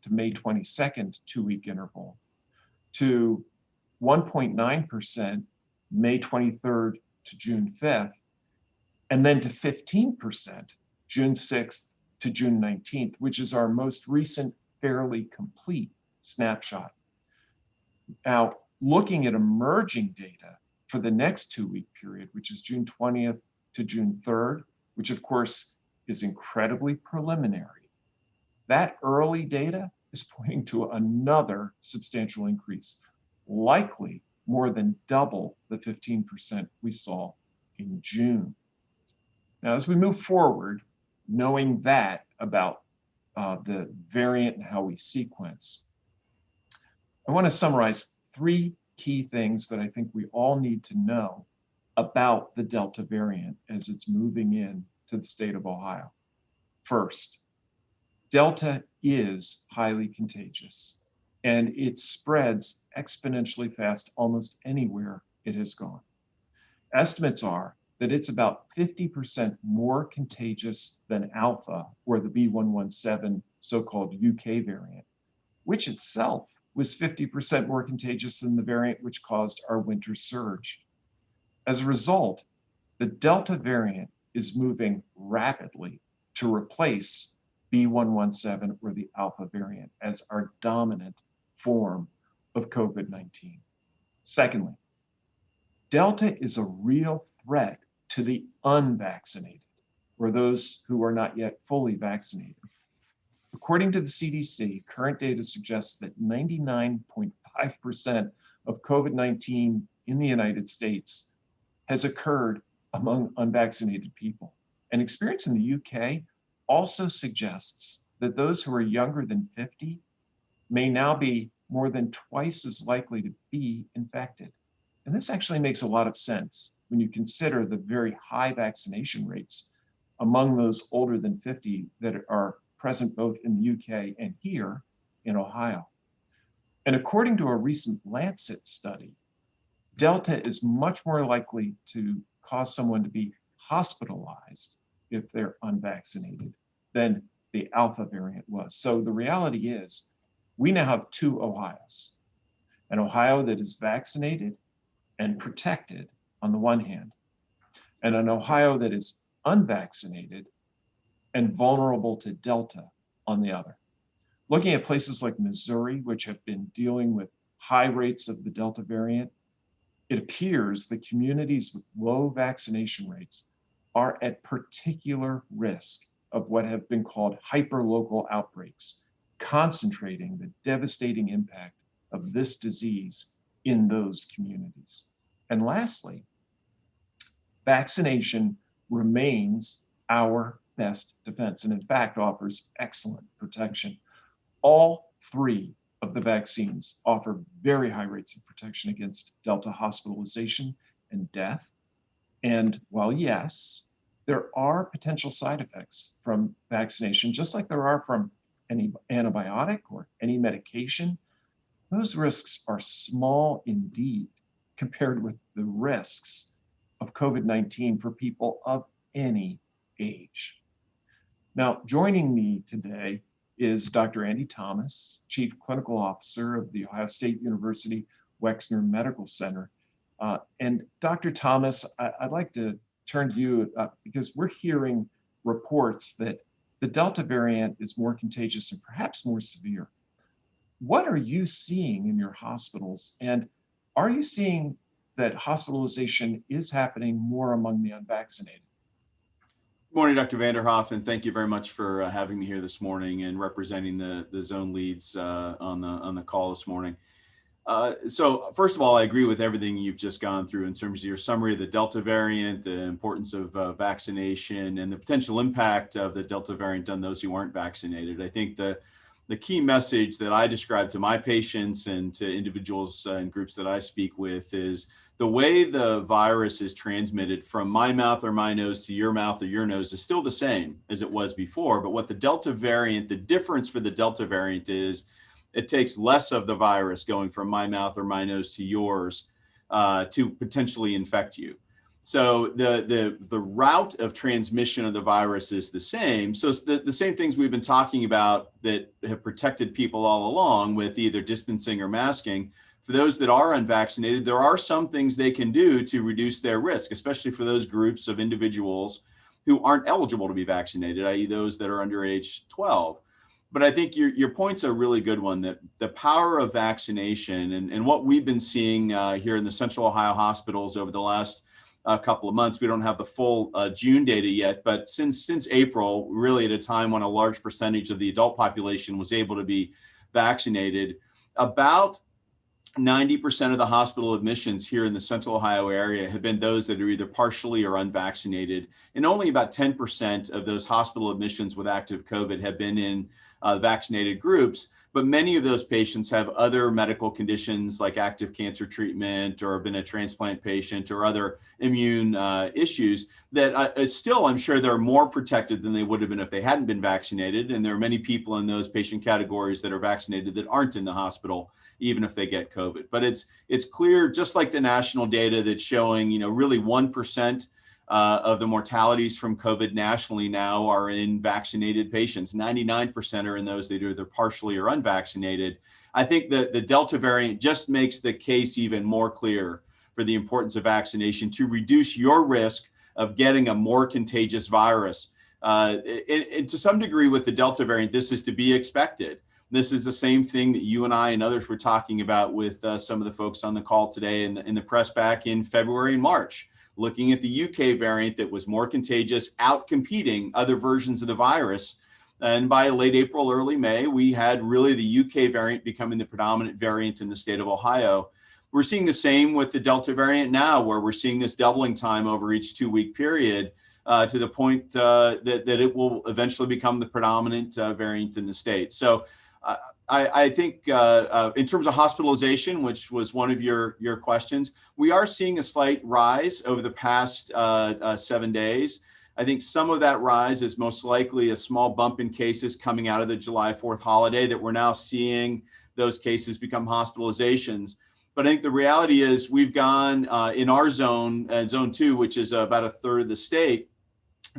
to May 22nd 2-week interval, to 1.9% May 23rd to June 5th, and then to 15% June 6th to June 19th, which is our most recent fairly complete snapshot. Now, looking at emerging data for the next 2-week period, which is June 20th to June 3rd, which of course is incredibly preliminary, that early data is pointing to another substantial increase, likely more than double the 15% we saw in June. Now, as we move forward, knowing that about the variant and how we sequence, I want to summarize 3 key things that I think we all need to know about the Delta variant as it's moving in to the state of Ohio. First, Delta is highly contagious, and it spreads exponentially fast almost anywhere it has gone. Estimates are that it's about 50% more contagious than Alpha, or the B.1.1.7 so-called UK variant, which itself was 50% more contagious than the variant which caused our winter surge. As a result, the Delta variant is moving rapidly to replace B.1.1.7 or the Alpha variant as our dominant form of COVID-19. Secondly, Delta is a real threat to the unvaccinated, or those who are not yet fully vaccinated. According to the CDC, current data suggests that 99.5% of COVID-19 in the United States has occurred among unvaccinated people. And experience in the UK also suggests that those who are younger than 50 may now be more than twice as likely to be infected. And this actually makes a lot of sense when you consider the very high vaccination rates among those older than 50 that are present both in the UK and here in Ohio. And according to a recent Lancet study, Delta is much more likely to cause someone to be hospitalized if they're unvaccinated than the Alpha variant was. So the reality is we now have 2 Ohios, an Ohio that is vaccinated and protected on the one hand, and an Ohio that is unvaccinated and vulnerable to Delta on the other. Looking at places like Missouri, which have been dealing with high rates of the Delta variant, it appears that communities with low vaccination rates are at particular risk of what have been called hyperlocal outbreaks, concentrating the devastating impact of this disease in those communities. And lastly, vaccination remains our best defense, and in fact offers excellent protection. All 3 of the vaccines offer very high rates of protection against Delta hospitalization and death. And while yes, there are potential side effects from vaccination, just like there are from any antibiotic or any medication, those risks are small indeed compared with the risks of COVID-19 for people of any age. Now, joining me today is Dr. Andy Thomas, Chief Clinical Officer of the Ohio State University Wexner Medical Center. And Dr. Thomas, I'd like to turn to you because we're hearing reports that the Delta variant is more contagious and perhaps more severe. What are you seeing in your hospitals? And are you seeing that hospitalization is happening more among the unvaccinated? Good morning, Dr. Vanderhoff, and thank you very much for having me here this morning and representing the zone leads on the call this morning. So first of all, I agree with everything you've just gone through in terms of your summary of the Delta variant, the importance of vaccination, and the potential impact of the Delta variant on those who aren't vaccinated. I think the key message that I describe to my patients and to individuals and groups that I speak with is the way the virus is transmitted from my mouth or my nose to your mouth or your nose is still the same as it was before. But what the Delta variant, the difference for the Delta variant is it takes less of the virus going from my mouth or my nose to yours to potentially infect you. So the route of transmission of the virus is the same. So it's the same things we've been talking about that have protected people all along with either distancing or masking. For those that are unvaccinated, there are some things they can do to reduce their risk, especially for those groups of individuals who aren't eligible to be vaccinated, i.e. those that are under age 12. But I think your point's a really good one, that the power of vaccination and what we've been seeing here in the Central Ohio hospitals over the last couple of months. We don't have the full June data yet, but since April, really at a time when a large percentage of the adult population was able to be vaccinated, about 90% of the hospital admissions here in the Central Ohio area have been those that are either partially or unvaccinated. And only about 10% of those hospital admissions with active COVID have been in vaccinated groups. But many of those patients have other medical conditions like active cancer treatment or been a transplant patient or other immune issues that still, I'm sure they're more protected than they would have been if they hadn't been vaccinated. And there are many people in those patient categories that are vaccinated that aren't in the hospital, even if they get COVID. But it's clear, just like the national data that's showing, really 1% of the mortalities from COVID nationally now are in vaccinated patients. 99% are in those that are either partially or unvaccinated. I think that the Delta variant just makes the case even more clear for the importance of vaccination to reduce your risk of getting a more contagious virus. And to some degree with the Delta variant, this is to be expected. This is the same thing that you and I and others were talking about with some of the folks on the call today in the press back in February and March, looking at the UK variant that was more contagious, out-competing other versions of the virus. And by late April, early May, we had really the UK variant becoming the predominant variant in the state of Ohio. We're seeing the same with the Delta variant now, where we're seeing this doubling time over each 2-week period to the point that it will eventually become the predominant variant in the state. So I think in terms of hospitalization, which was one of your questions, we are seeing a slight rise over the past 7 days. I think some of that rise is most likely a small bump in cases coming out of the July 4th holiday that we're now seeing those cases become hospitalizations. But I think the reality is we've gone in our zone, zone 2, which is about a third of the state,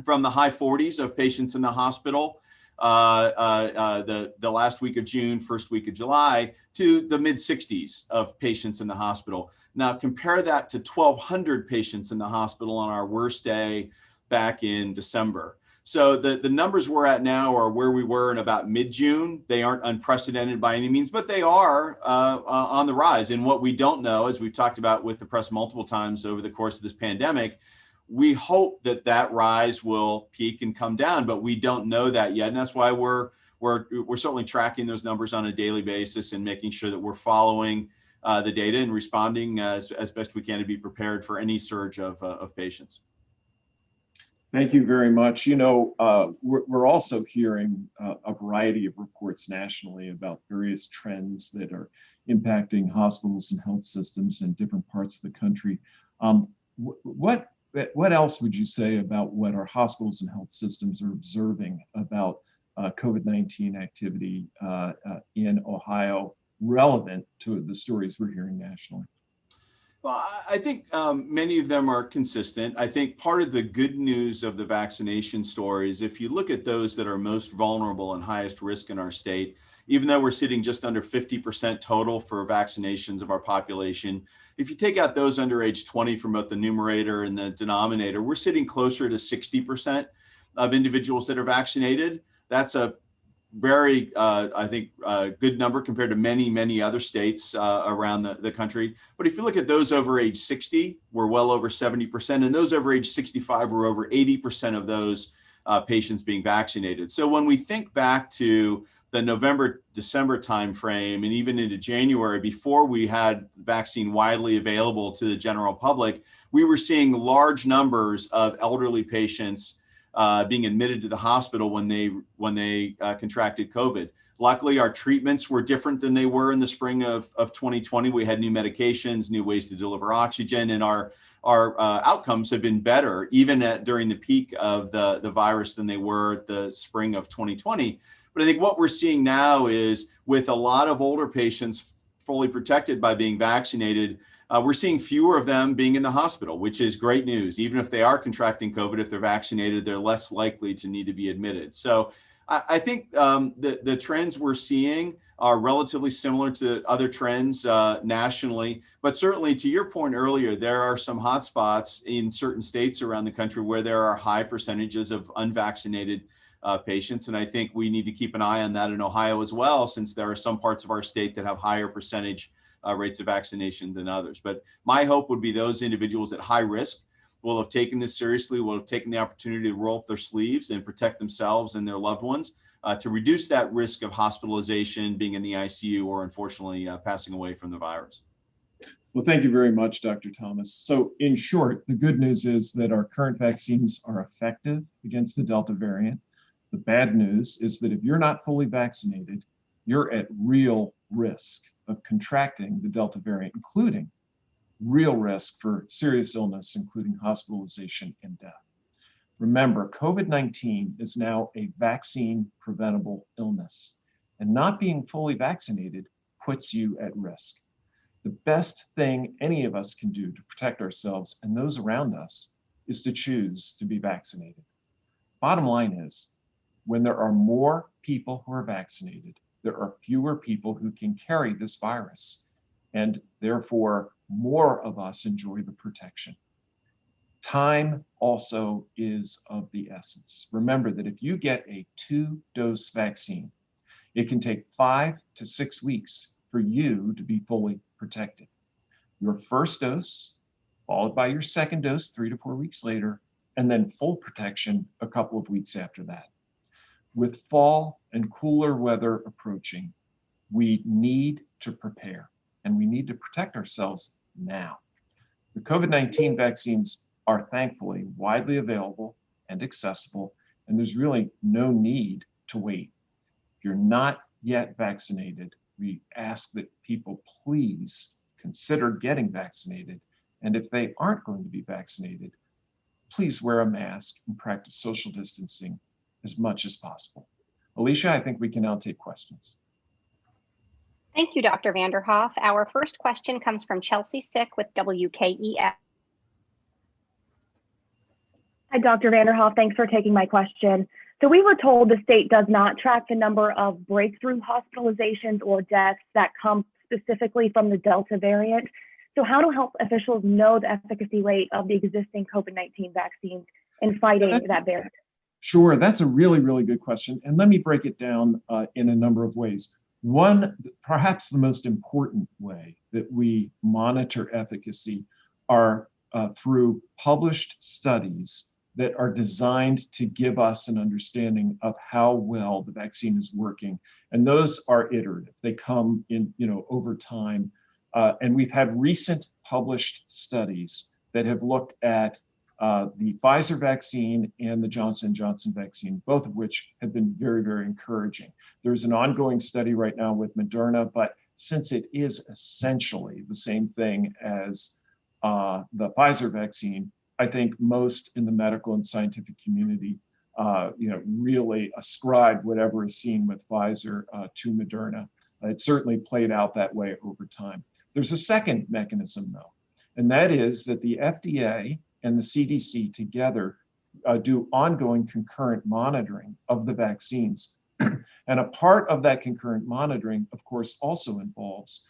from the high 40s of patients in the hospital the last week of June, first week of July, to the mid 60s of patients in the hospital. Now compare that to 1,200 patients in the hospital on our worst day back in December. So the numbers we're at now are where we were in about mid-June. They aren't unprecedented by any means, but they are on the rise. And what we don't know, as we've talked about with the press multiple times over the course of this pandemic, we hope that rise will peak and come down, but we don't know that yet. And that's why we're certainly tracking those numbers on a daily basis and making sure that we're following the data and responding as best we can to be prepared for any surge of patients. Thank you very much. We're also hearing a variety of reports nationally about various trends that are impacting hospitals and health systems in different parts of the country. What else would you say about what our hospitals and health systems are observing about COVID-19 activity in Ohio relevant to the stories we're hearing nationally? Well, I think many of them are consistent. I think part of the good news of the vaccination stories, if you look at those that are most vulnerable and highest risk in our state, even though we're sitting just under 50% total for vaccinations of our population, if you take out those under age 20 from both the numerator and the denominator, we're sitting closer to 60% of individuals that are vaccinated. That's a very, I think, good number compared to many, many other states around the country. But if you look at those over age 60, we're well over 70%. And those over age 65, we're over 80% of those patients being vaccinated. So when we think back to the November, December timeframe, and even into January, before we had vaccine widely available to the general public, we were seeing large numbers of elderly patients being admitted to the hospital when they contracted COVID. Luckily, our treatments were different than they were in the spring of 2020. We had new medications, new ways to deliver oxygen, and our outcomes have been better, even during the peak of the virus, than they were the spring of 2020. But I think what we're seeing now is, with a lot of older patients fully protected by being vaccinated, we're seeing fewer of them being in the hospital, which is great news. Even if they are contracting COVID, if they're vaccinated, they're less likely to need to be admitted. So I think the trends we're seeing are relatively similar to other trends nationally. But certainly, to your point earlier, there are some hotspots in certain states around the country where there are high percentages of unvaccinated patients. And I think we need to keep an eye on that in Ohio as well, since there are some parts of our state that have higher percentage rates of vaccination than others. But my hope would be those individuals at high risk will have taken this seriously, will have taken the opportunity to roll up their sleeves and protect themselves and their loved ones to reduce that risk of hospitalization, being in the ICU, or unfortunately passing away from the virus. Well, thank you very much, Dr. Thomas. So in short, the good news is that our current vaccines are effective against the Delta variant. The bad news is that if you're not fully vaccinated, you're at real risk of contracting the Delta variant, including real risk for serious illness, including hospitalization and death. Remember, COVID-19 is now a vaccine preventable illness, and not being fully vaccinated puts you at risk. The best thing any of us can do to protect ourselves and those around us is to choose to be vaccinated. Bottom line is, when there are more people who are vaccinated, there are fewer people who can carry this virus, and therefore more of us enjoy the protection. Time also is of the essence. Remember that if you get a 2-dose vaccine, it can take 5 to 6 weeks for you to be fully protected. Your first dose, followed by your second dose 3 to 4 weeks later, and then full protection a couple of weeks after that. With fall and cooler weather approaching, we need to prepare, and we need to protect ourselves now. The COVID-19 vaccines are thankfully widely available and accessible, and there's really no need to wait. If you're not yet vaccinated, we ask that people please consider getting vaccinated. And if they aren't going to be vaccinated, please wear a mask and practice social distancing as much as possible. Alicia, I think we can now take questions. Thank you, Dr. Vanderhoff. Our first question comes from Chelsea Sick with WKEF. Hi, Dr. Vanderhoff. Thanks for taking my question. So we were told the state does not track the number of breakthrough hospitalizations or deaths that come specifically from the Delta variant. So how do health officials know the efficacy rate of the existing COVID-19 vaccines in fighting that variant? Sure, that's a really, really good question. And let me break it down in a number of ways. One, perhaps the most important way that we monitor efficacy are through published studies that are designed to give us an understanding of how well the vaccine is working. And those are iterative. They come in, over time. And we've had recent published studies that have looked at the Pfizer vaccine and the Johnson & Johnson vaccine, both of which have been very, very encouraging. There's an ongoing study right now with Moderna, but since it is essentially the same thing as the Pfizer vaccine, I think most in the medical and scientific community, really ascribe whatever is seen with Pfizer to Moderna. It certainly played out that way over time. There's a second mechanism, though, and that is that the FDA and the CDC together do ongoing concurrent monitoring of the vaccines. And a part of that concurrent monitoring, of course, also involves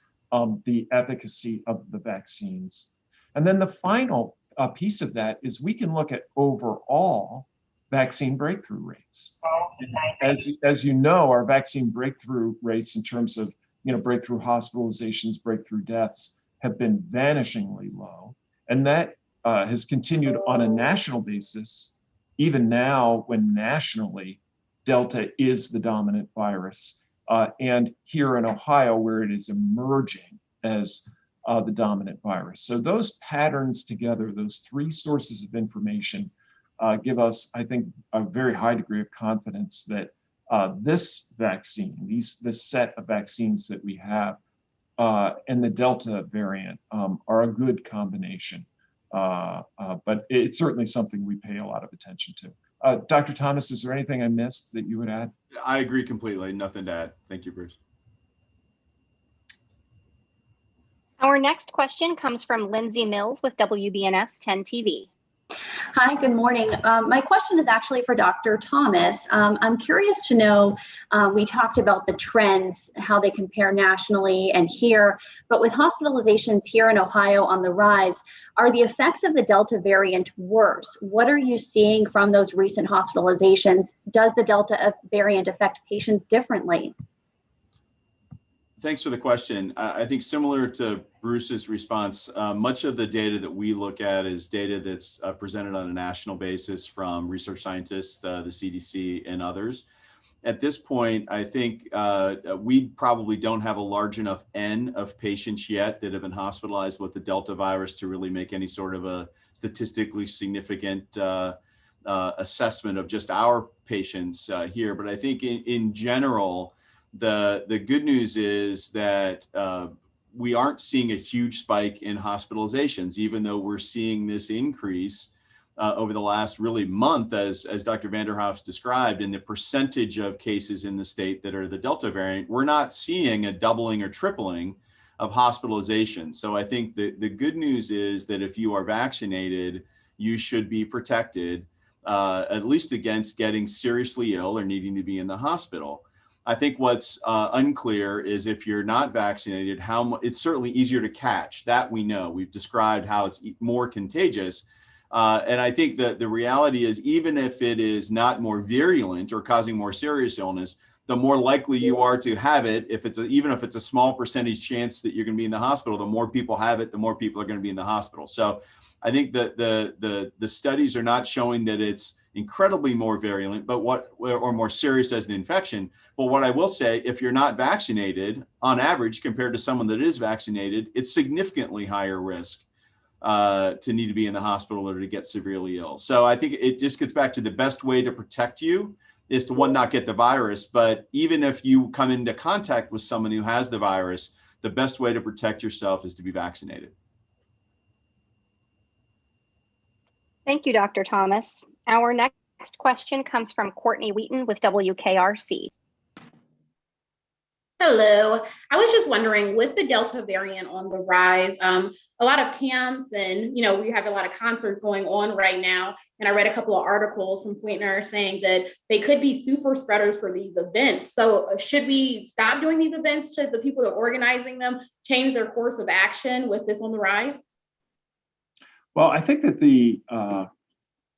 the efficacy of the vaccines. And then the final piece of that is we can look at overall vaccine breakthrough rates. As you know, our vaccine breakthrough rates in terms of breakthrough hospitalizations, breakthrough deaths have been vanishingly low. And that has continued on a national basis, even now when nationally Delta is the dominant virus. And here in Ohio, where it is emerging as the dominant virus. So those patterns together, those three sources of information give us, I think, a very high degree of confidence that this vaccine, this set of vaccines that we have and the Delta variant are a good combination. But it's certainly something we pay a lot of attention to. Dr. Thomas, is there anything I missed that you would add? I agree completely. Nothing to add. Thank you, Bruce. Our next question comes from Lindsay Mills with WBNS 10 TV. Hi, good morning. My question is actually for Dr. Thomas. I'm curious to know, we talked about the trends, how they compare nationally and here, but with hospitalizations here in Ohio on the rise, are the effects of the Delta variant worse? What are you seeing from those recent hospitalizations? Does the Delta variant affect patients differently? Thanks for the question. I think similar to Bruce's response, much of the data that we look at is data that's presented on a national basis from research scientists, the CDC and others. At this point, I think we probably don't have a large enough N of patients yet that have been hospitalized with the Delta virus to really make any sort of a statistically significant assessment of just our patients here. But I think in general, the good news is that we aren't seeing a huge spike in hospitalizations, even though we're seeing this increase over the last really month, as Dr. Vanderhoff's described, in the percentage of cases in the state that are the Delta variant. We're not seeing a doubling or tripling of hospitalizations. So I think the good news is that if you are vaccinated, you should be protected, at least against getting seriously ill or needing to be in the hospital. I think what's unclear is if you're not vaccinated, it's certainly easier to catch. That we know. We've described how it's more contagious. And I think that the reality is, even if it is not more virulent or causing more serious illness, the more likely you are to have it. Even if it's a small percentage chance that you're going to be in the hospital, the more people have it, the more people are going to be in the hospital. So I think that the studies are not showing that it's incredibly more virulent, or more serious as an infection. But what I will say, if you're not vaccinated, on average, compared to someone that is vaccinated, it's significantly higher risk to need to be in the hospital or to get severely ill. So I think it just gets back to the best way to protect you is to, one, not get the virus. But even if you come into contact with someone who has the virus, the best way to protect yourself is to be vaccinated. Thank you, Dr. Thomas. Our next question comes from Courtney Wheaton with WKRC. Hello. I was just wondering, with the Delta variant on the rise, a lot of camps and, we have a lot of concerts going on right now. And I read a couple of articles from Pointner saying that they could be super spreaders for these events. So should we stop doing these events? Should the people that are organizing them change their course of action with this on the rise? Well, I think that the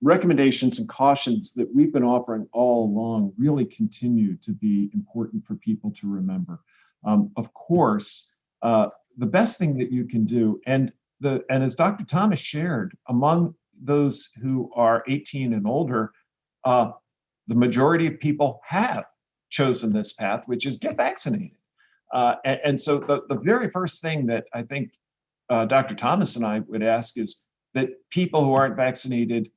recommendations and cautions that we've been offering all along really continue to be important for people to remember. Of course, the best thing that you can do, and as Dr. Thomas shared, among those who are 18 and older, the majority of people have chosen this path, which is get vaccinated. And so the very first thing that I think Dr. Thomas and I would ask is that people who aren't vaccinated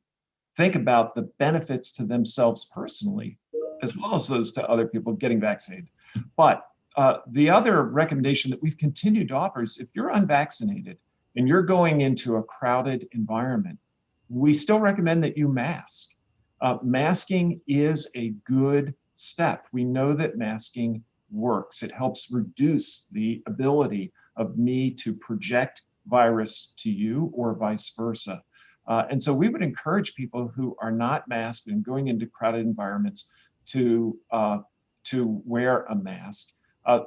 think about the benefits to themselves personally, as well as those to other people getting vaccinated. But the other recommendation that we've continued to offer is if you're unvaccinated and you're going into a crowded environment, we still recommend that you mask. Masking is a good step. We know that masking works. It helps reduce the ability of me to project virus to you or vice versa. And so we would encourage people who are not masked and going into crowded environments to wear a mask.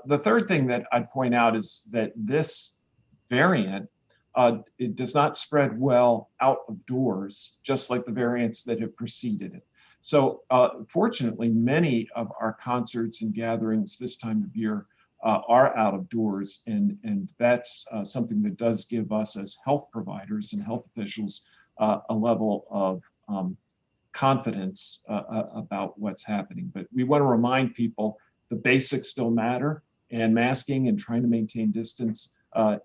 The third thing that I'd point out is that this variant, it does not spread well out of doors, just like the variants that have preceded it. So fortunately, many of our concerts and gatherings this time of year are out of doors, and that's something that does give us as health providers and health officials a level of confidence about what's happening. But we want to remind people the basics still matter, and masking and trying to maintain distance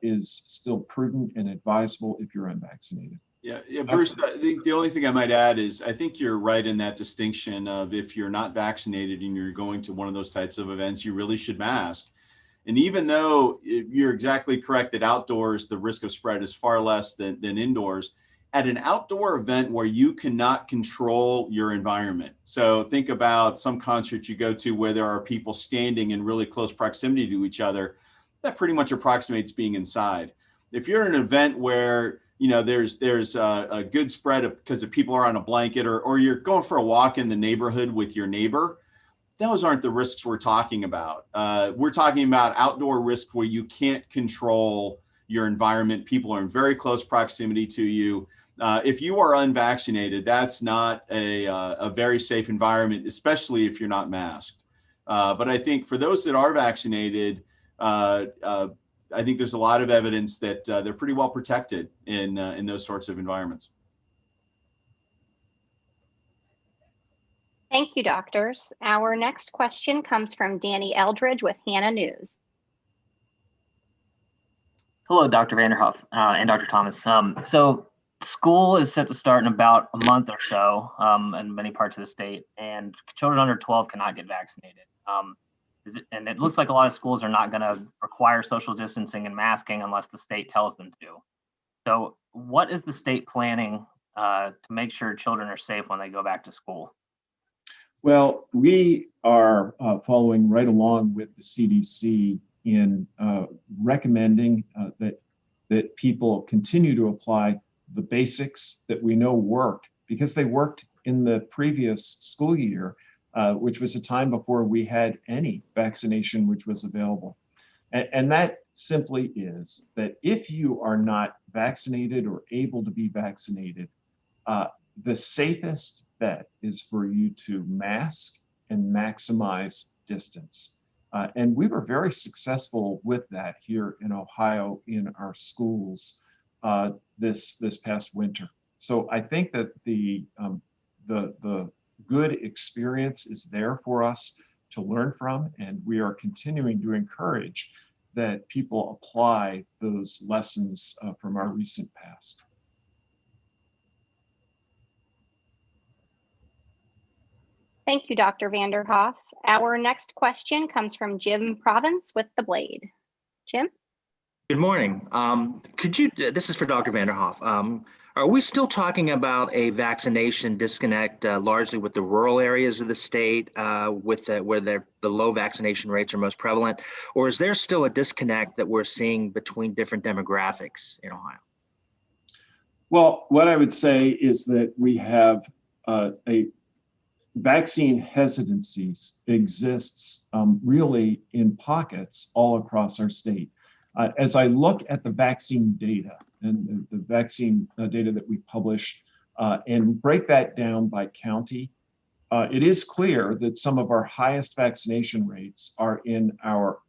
is still prudent and advisable if you're unvaccinated. Yeah, Bruce, I think the only thing I might add is I think you're right in that distinction of if you're not vaccinated and you're going to one of those types of events, you really should mask. And even though you're exactly correct that outdoors, the risk of spread is far less than indoors, at an outdoor event where you cannot control your environment. So think about some concerts you go to where there are people standing in really close proximity to each other. That pretty much approximates being inside. If you're in an event where, you know, there's a good spread because if people are on a blanket, or you're going for a walk in the neighborhood with your neighbor, those aren't the risks we're talking about. We're talking about outdoor risk where you can't control your environment. People are in very close proximity to you. If you are unvaccinated, that's not a very safe environment, especially if you're not masked. But I think for those that are vaccinated, I think there's a lot of evidence that they're pretty well protected in those sorts of environments. Thank you, doctors. Our next question comes from Danny Eldridge with Hannah News. Hello, Dr. Vanderhoff and Dr. Thomas. So school is set to start in about a month or so in many parts of the state, and children under 12 cannot get vaccinated. And it looks like a lot of schools are not going to require social distancing and masking unless the state tells them to. So what is the state planning to make sure children are safe when they go back to school? Well, we are following right along with the CDC in recommending that people continue to apply the basics that we know worked, because they worked in the previous school year, which was a time before we had any vaccination which was available. And that simply is that if you are not vaccinated or able to be vaccinated, the safest bet is for you to mask and maximize distance. And we were very successful with that here in Ohio in our schools this past winter. So I think that the good experience is there for us to learn from, and we are continuing to encourage that people apply those lessons from our recent past. Thank you, Dr. Vanderhoff. Our next question comes from Jim Province with The Blade. Jim? Good morning. This is for Dr. Vanderhoff. Are we still talking about a vaccination disconnect largely with the rural areas of the state where the low vaccination rates are most prevalent? Or is there still a disconnect that we're seeing between different demographics in Ohio? Well, what I would say is that we have a vaccine hesitancies exists really in pockets all across our state. As I look at the vaccine data and the vaccine data that we publish and break that down by county, it is clear that some of our highest vaccination rates are in our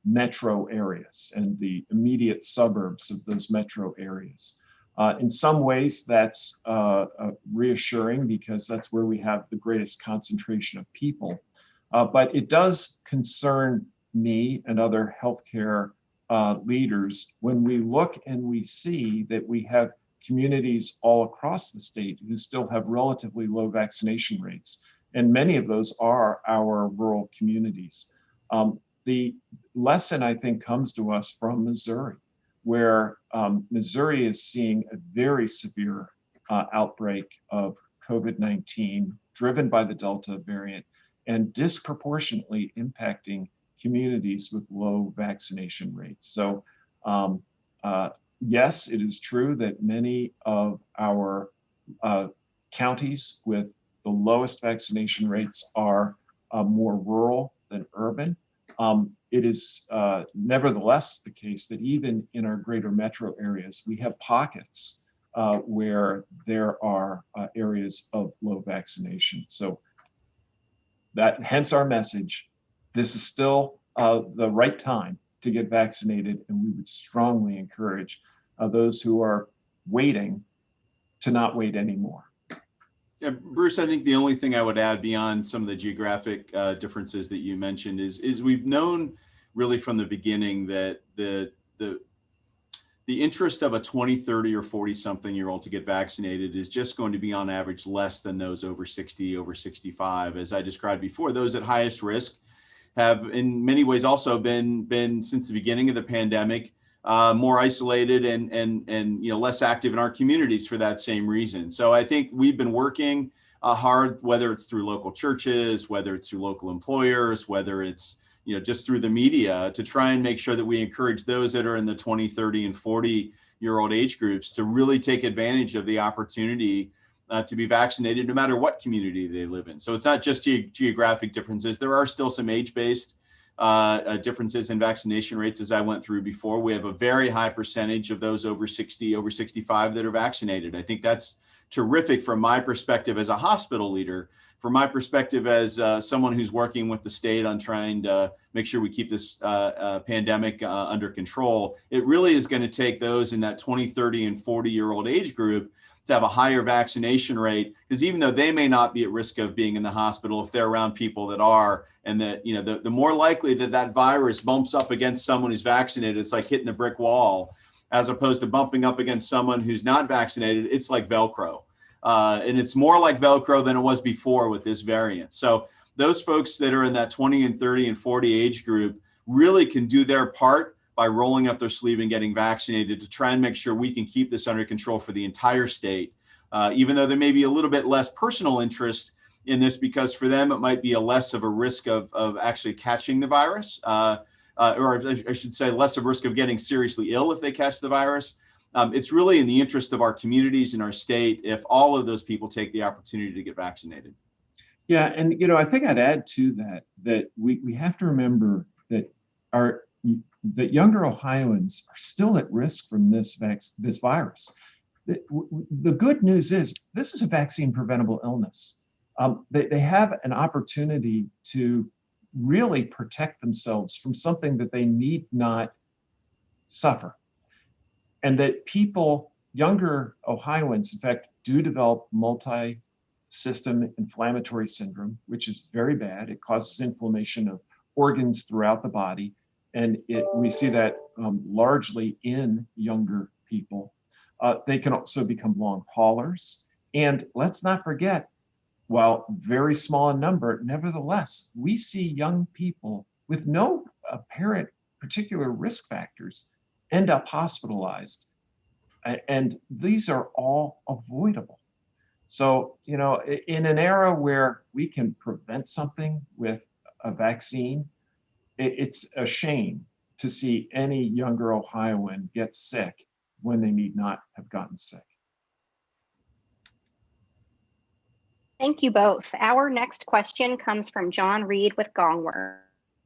metro areas and the immediate suburbs of those metro areas. In some ways, that's reassuring because that's where we have the greatest concentration of people. But it does concern me and other healthcare leaders when we look and we see that we have communities all across the state who still have relatively low vaccination rates. And many of those are our rural communities. The lesson, I think, comes to us from Missouri, where Missouri is seeing a very severe outbreak of COVID-19 driven by the Delta variant and disproportionately impacting communities with low vaccination rates. So yes, it is true that many of our counties with the lowest vaccination rates are more rural than urban. It is nevertheless the case that even in our greater metro areas, we have pockets where there are areas of low vaccination. So that hence our message, this is still the right time to get vaccinated, and we would strongly encourage those who are waiting to not wait anymore. Yeah, Bruce, I think the only thing I would add beyond some of the geographic differences that you mentioned is we've known really from the beginning that the interest of a 20, 30, or 40-something-year-old to get vaccinated is just going to be on average less than those over 60, over 65. As I described before, those at highest risk have in many ways also been since the beginning of the pandemic more isolated and less active in our communities for that same reason. So I think we've been working hard, whether it's through local churches, whether it's through local employers, whether it's just through the media to try and make sure that we encourage those that are in the 20, 30, and 40-year-old age groups to really take advantage of the opportunity to be vaccinated, no matter what community they live in. So it's not just geographic differences. There are still some age-based differences in vaccination rates, as I went through before. We have a very high percentage of those over 60, over 65 that are vaccinated. I think that's terrific from my perspective as a hospital leader, from my perspective as someone who's working with the state on trying to make sure we keep this pandemic under control. It really is going to take those in that 20, 30, and 40-year-old age group to have a higher vaccination rate, because even though they may not be at risk of being in the hospital, if they're around people that are, and that, the more likely that virus bumps up against someone who's vaccinated, it's like hitting the brick wall, as opposed to bumping up against someone who's not vaccinated. It's like Velcro. And it's more like Velcro than it was before with this variant. So those folks that are in that 20 and 30 and 40 age group really can do their part by rolling up their sleeve and getting vaccinated to try and make sure we can keep this under control for the entire state, even though there may be a little bit less personal interest in this, because for them, it might be a less of a risk of actually catching the virus, or I should say less of a risk of getting seriously ill if they catch the virus. It's really in the interest of our communities and our state if all of those people take the opportunity to get vaccinated. Yeah, and I think I'd add to that we have to remember that that younger Ohioans are still at risk from this virus. The good news is this is a vaccine preventable illness. They have an opportunity to really protect themselves from something that they need not suffer. And that younger Ohioans, in fact, do develop multi-system inflammatory syndrome, which is very bad. It causes inflammation of organs throughout the body. And we see that largely in younger people. They can also become long haulers. And let's not forget, while very small in number, nevertheless, we see young people with no apparent particular risk factors end up hospitalized. And these are all avoidable. So, in an era where we can prevent something with a vaccine, it's a shame to see any younger Ohioan get sick when they need not have gotten sick. Thank you both. Our next question comes from John Reed with Gongwer.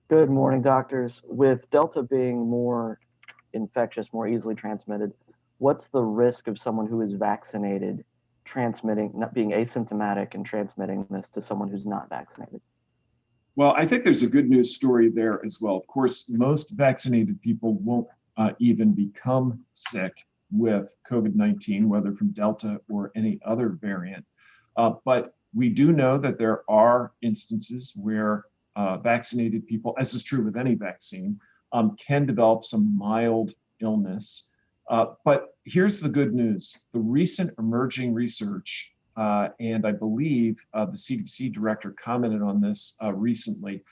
Good morning, doctors. With Delta being more infectious, more easily transmitted, what's the risk of someone who is vaccinated not being asymptomatic and transmitting this to someone who's not vaccinated? Well, I think there's a good news story there as well. Of course, most vaccinated people won't even become sick with COVID-19, whether from Delta or any other variant. But we do know that there are instances where vaccinated people, as is true with any vaccine, can develop some mild illness. But here's the good news. The recent emerging research, and I believe the CDC director commented on this recently,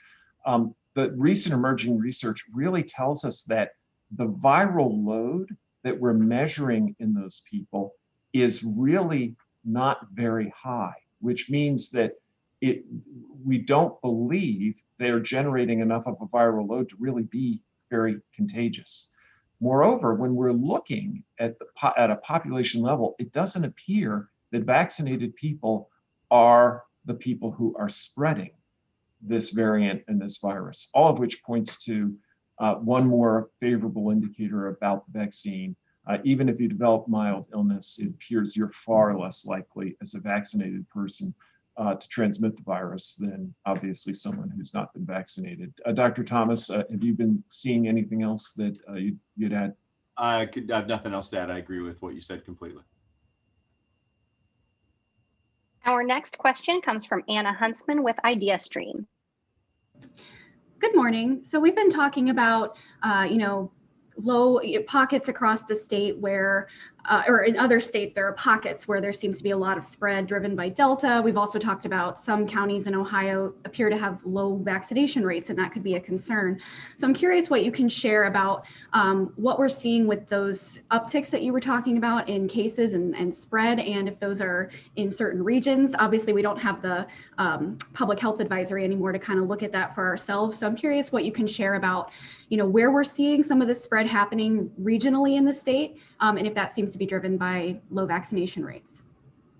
the recent emerging research really tells us that the viral load that we're measuring in those people is really not very high, which means that we don't believe they're generating enough of a viral load to really be very contagious. Moreover, when we're looking at a population level, it doesn't appear that vaccinated people are the people who are spreading this variant and this virus, all of which points to one more favorable indicator about the vaccine. Even if you develop mild illness, it appears you're far less likely as a vaccinated person to transmit the virus than obviously someone who's not been vaccinated. Dr. Thomas, have you been seeing anything else that you'd add? I have nothing else to add. I agree with what you said completely. Our next question comes from Anna Huntsman with IdeaStream. Good morning. So we've been talking about, low pockets across the state where or in other states, there are pockets where there seems to be a lot of spread driven by Delta. We've also talked about some counties in Ohio appear to have low vaccination rates, and that could be a concern. So I'm curious what you can share about what we're seeing with those upticks that you were talking about in cases and spread, and if those are in certain regions. Obviously, we don't have the public health advisory anymore to kind of look at that for ourselves. So I'm curious what you can share about, where we're seeing some of the spread happening regionally in the state, and if that seems to be driven by low vaccination rates.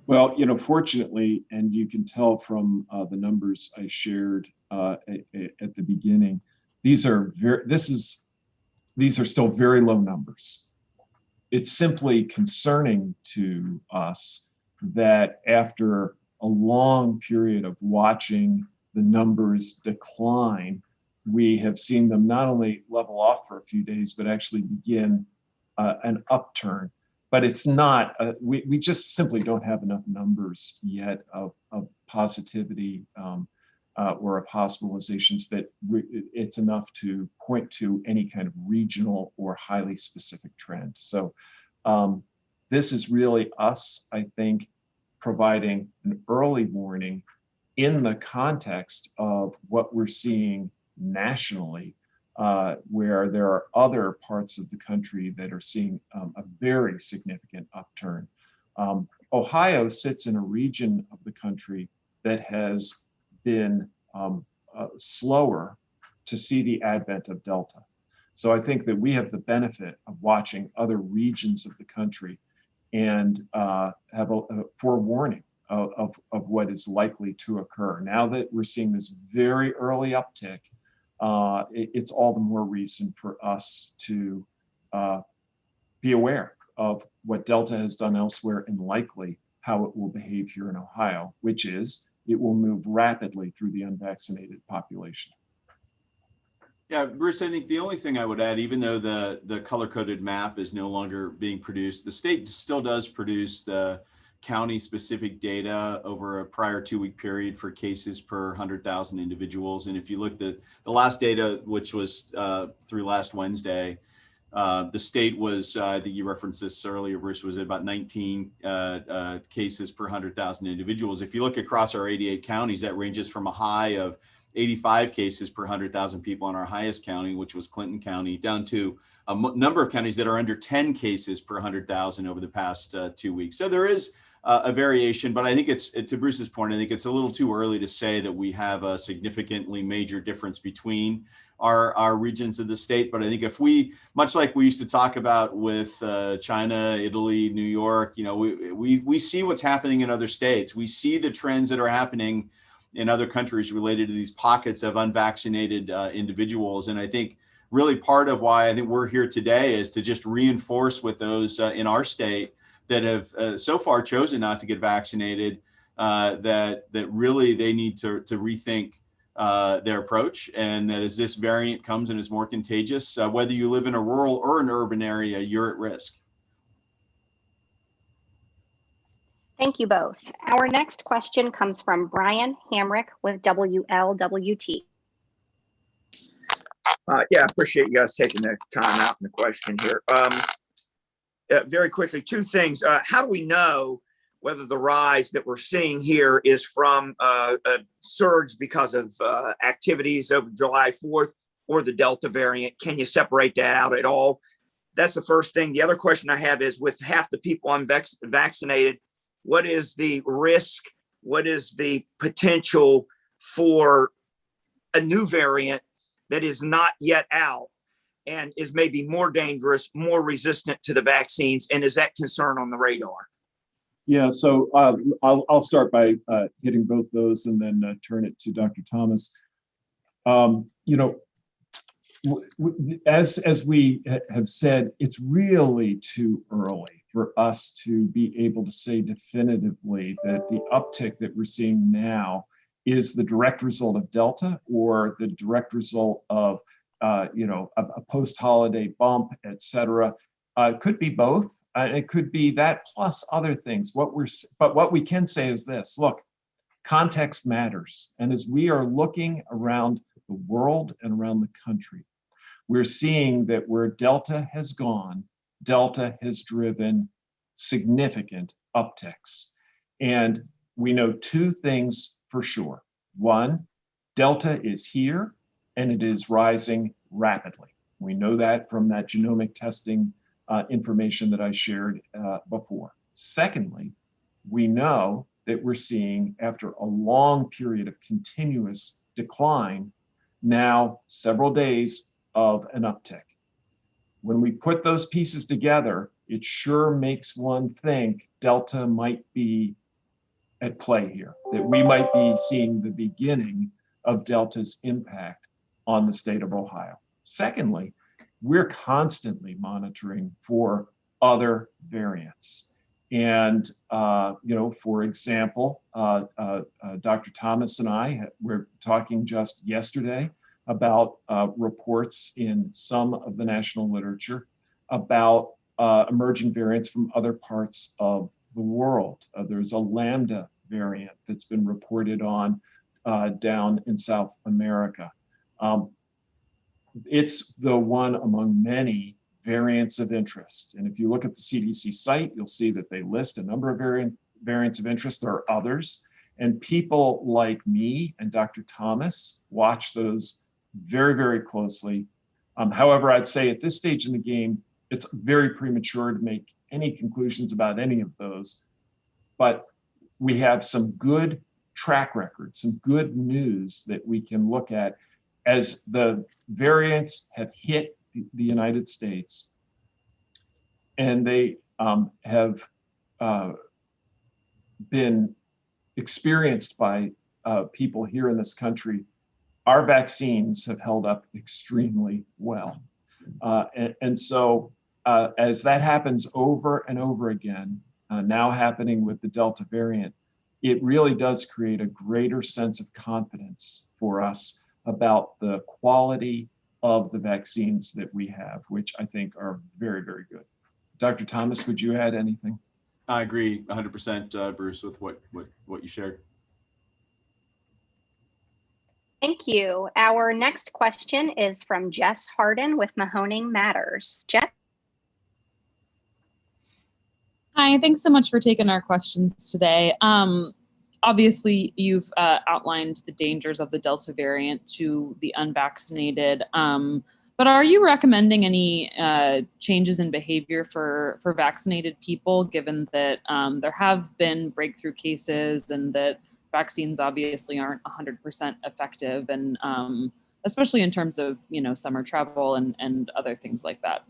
Well, fortunately, and you can tell from the numbers I shared at the beginning, these are still very low numbers. It's simply concerning to us that after a long period of watching the numbers decline, we have seen them not only level off for a few days, but actually begin an upturn. But it's not, we just simply don't have enough numbers yet of positivity or of hospitalizations that it's enough to point to any kind of regional or highly specific trend. So this is really us, I think, providing an early warning in the context of what we're seeing nationally, where there are other parts of the country that are seeing a very significant upturn. Ohio sits in a region of the country that has been slower to see the advent of Delta. So I think that we have the benefit of watching other regions of the country and have a forewarning of what is likely to occur. Now that we're seeing this very early uptick, it's all the more reason for us to be aware of what Delta has done elsewhere and likely how it will behave here in Ohio, which is it will move rapidly through the unvaccinated population. Yeah, Bruce, I think the only thing I would add, even though the color-coded map is no longer being produced, the state still does produce the county-specific data over a prior 2-week period for cases per 100,000 individuals. And if you look at the last data, which was through last Wednesday, the state was, I think you referenced this earlier, Bruce, was at about 19 cases per 100,000 individuals. If you look across our 88 counties, that ranges from a high of 85 cases per 100,000 people in our highest county, which was Clinton County, down to a number of counties that are under 10 cases per 100,000 over the past 2 weeks. So there is a variation, but I think it's, to Bruce's point, I think it's a little too early to say that we have a significantly major difference between our regions of the state. But I think if we, much like we used to talk about with China, Italy, New York, we see what's happening in other states. We see the trends that are happening in other countries related to these pockets of unvaccinated individuals. And I think really part of why I think we're here today is to just reinforce with those in our state that have so far chosen not to get vaccinated, that really they need to rethink their approach, and that as this variant comes and is more contagious, whether you live in a rural or an urban area, you're at risk. Thank you both. Our next question comes from Brian Hamrick with WLWT. Yeah, I appreciate you guys taking the time out in the question here. Very quickly, two things. How do we know whether the rise that we're seeing here is from a surge because of activities over July 4th or the Delta variant? Can you separate that out at all? That's the first thing. The other question I have is, with half the people unvaccinated, what is the risk? What is the potential for a new variant that is not yet out and is maybe more dangerous, more resistant to the vaccines? And is that concern on the radar? Yeah, so I'll start by hitting both those and then turn it to Dr. Thomas. As we have said, it's really too early for us to be able to say definitively that the uptick that we're seeing now is the direct result of Delta or the direct result of a post-holiday bump, et cetera. It could be both. It could be that plus other things. But what we can say is this: look, context matters. And as we are looking around the world and around the country, we're seeing that where Delta has gone, Delta has driven significant upticks. And we know two things for sure. One, Delta is here and it is rising rapidly. We know that from that genomic testing information that I shared before. Secondly, we know that we're seeing, after a long period of continuous decline, now several days of an uptick. When we put those pieces together, it sure makes one think Delta might be at play here, that we might be seeing the beginning of Delta's impact on the state of Ohio. Secondly, we're constantly monitoring for other variants. And, for example, Dr. Thomas and I were talking just yesterday about reports in some of the national literature about emerging variants from other parts of the world. There's a Lambda variant that's been reported on down in South America. It's the one among many variants of interest. And if you look at the CDC site, you'll see that they list a number of variants of interest. There are others. And people like me and Dr. Thomas watch those very, very closely. However, I'd say at this stage in the game, it's very premature to make any conclusions about any of those. But we have some good track record, some good news that we can look at as the variants have hit the United States, and they have been experienced by people here in this country. Our vaccines have held up extremely well. And so as that happens over and over again, now happening with the Delta variant, it really does create a greater sense of confidence for us about the quality of the vaccines that we have, which I think are very, very good. Dr. Thomas, would you add anything? I agree 100%, Bruce, with what you shared. Thank you. Our next question is from Jess Harden with Mahoning Matters. Jess? Hi, thanks so much for taking our questions today. Obviously, you've outlined the dangers of the Delta variant to the unvaccinated, but are you recommending any changes in behavior for vaccinated people, given that there have been breakthrough cases and that vaccines obviously aren't 100% effective, and especially in terms of summer travel and other things like that?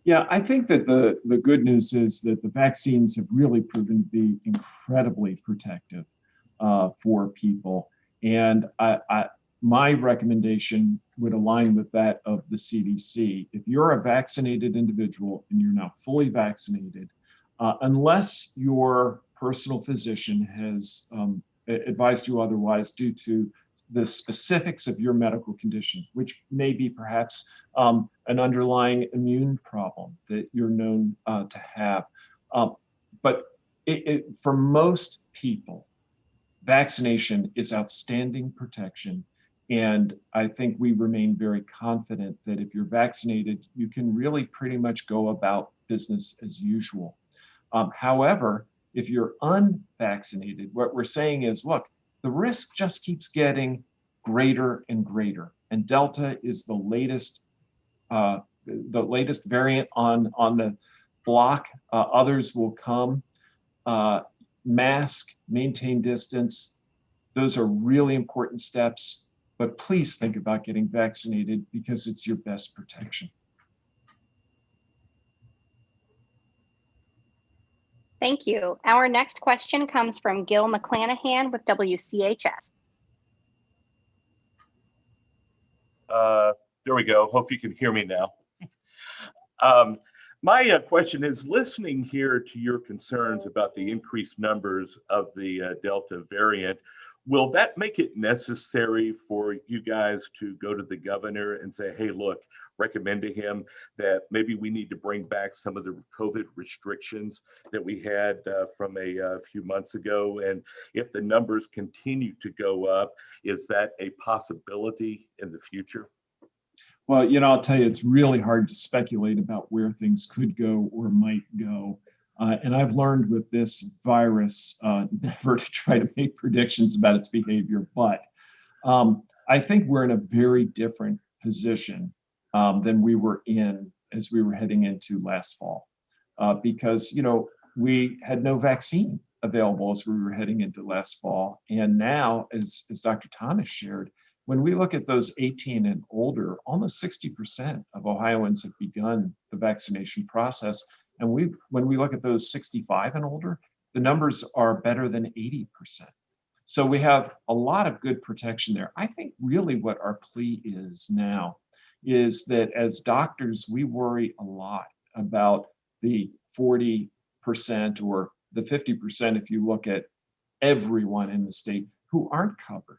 Yeah, I think that the good news is that the vaccines have really proven to be incredibly protective for people. And my recommendation would align with that of the CDC. If you're a vaccinated individual and you're now fully vaccinated, unless your personal physician has advised you otherwise due to the specifics of your medical condition, which may be perhaps an underlying immune problem that you're known to have. But for most people, vaccination is outstanding protection. And I think we remain very confident that if you're vaccinated, you can really pretty much go about business as usual. However, if you're unvaccinated, what we're saying is, look, the risk just keeps getting greater and greater. And Delta is the latest variant on the block. Others will come. Mask, maintain distance. Those are really important steps. But please think about getting vaccinated because it's your best protection. Thank you. Our next question comes from Gil McClanahan with WCHS. There we go. Hope you can hear me now. My question is, listening here to your concerns about the increased numbers of the Delta variant, will that make it necessary for you guys to go to the governor and say, hey, look, recommend to him that maybe we need to bring back some of the COVID restrictions that we had from a few months ago? And if the numbers continue to go up, is that a possibility in the future? Well, I'll tell you, it's really hard to speculate about where things could go or might go. And I've learned with this virus never to try to make predictions about its behavior, but I think we're in a very different position than we were in as we were heading into last fall, because we had no vaccine available as we were heading into last fall, and now, as Dr. Thomas shared, when we look at those 18 and older, almost 60% of Ohioans have begun the vaccination process, and when we look at those 65 and older, the numbers are better than 80%. So we have a lot of good protection there. I think really what our plea is now is that as doctors, we worry a lot about the 40% or the 50% if you look at everyone in the state who aren't covered.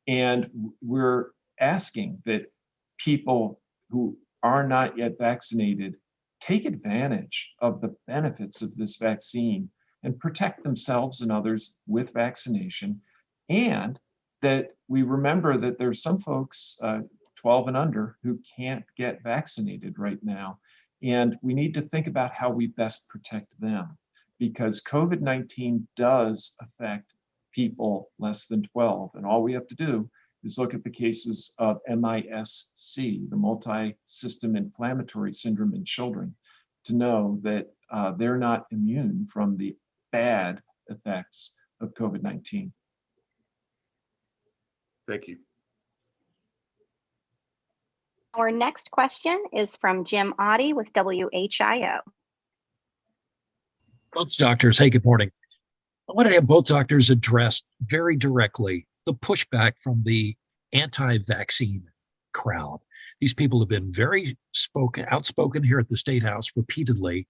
And we're asking that people who are not yet vaccinated take advantage of the benefits of this vaccine and protect themselves and others with vaccination, and that we remember that there's some folks 12 and under who can't get vaccinated right now. And we need to think about how we best protect them, because COVID-19 does affect people less than 12. And all we have to do is look at the cases of MIS-C, the multi-system inflammatory syndrome in children, to know that they're not immune from the bad effects of COVID-19. Thank you. Our next question is from Jim Oddie with WHIO. Both doctors, hey, good morning. I want to have both doctors address very directly the pushback from the anti-vaccine crowd. These people have been very outspoken here at the State House repeatedly.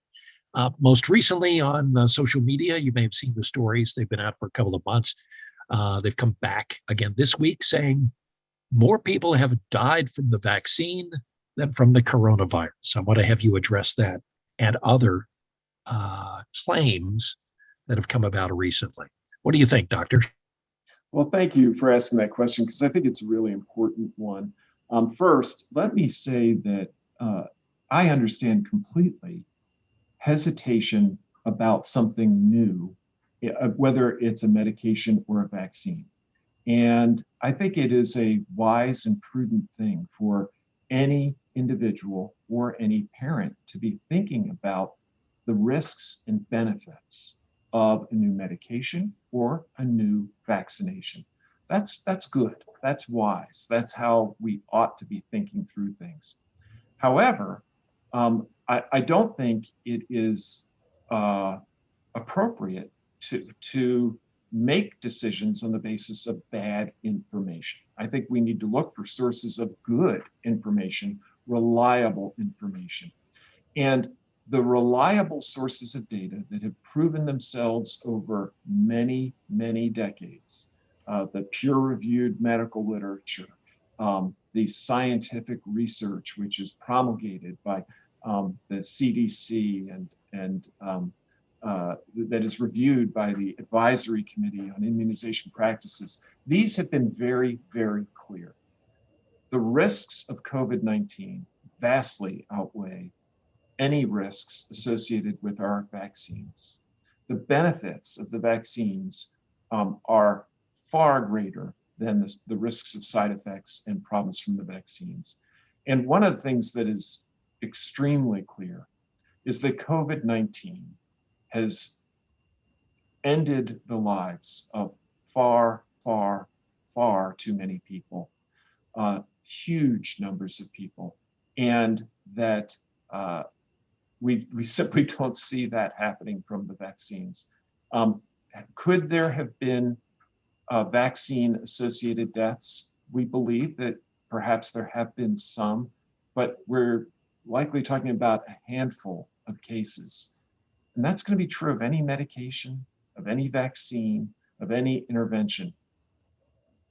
Most recently on social media, you may have seen the stories. They've been out for a couple of months. They've come back again this week saying more people have died from the vaccine than from the coronavirus. I want to have you address that and other claims that have come about recently. What do you think, Doctor? Well, thank you for asking that question, because I think it's a really important one. First, let me say that I understand completely hesitation about something new, whether it's a medication or a vaccine. And I think it is a wise and prudent thing for any individual or any parent to be thinking about the risks and benefits of a new medication or a new vaccination. That's good. That's wise. That's how we ought to be thinking through things. However, I don't think it is appropriate to make decisions on the basis of bad information. I think we need to look for sources of good information, reliable information. And the reliable sources of data that have proven themselves over many, many decades, the peer-reviewed medical literature, the scientific research, which is promulgated by the CDC and that is reviewed by the Advisory Committee on Immunization Practices, these have been very, very clear. The risks of COVID-19 vastly outweigh any risks associated with our vaccines. The benefits of the vaccines are far greater than the risks of side effects and problems from the vaccines. And one of the things that is extremely clear is that COVID-19 has ended the lives of far, far, far too many people, huge numbers of people, and that we simply don't see that happening from the vaccines. Could there have been vaccine-associated deaths? We believe that perhaps there have been some, but we're likely talking about a handful of cases. And that's going to be true of any medication, of any vaccine, of any intervention.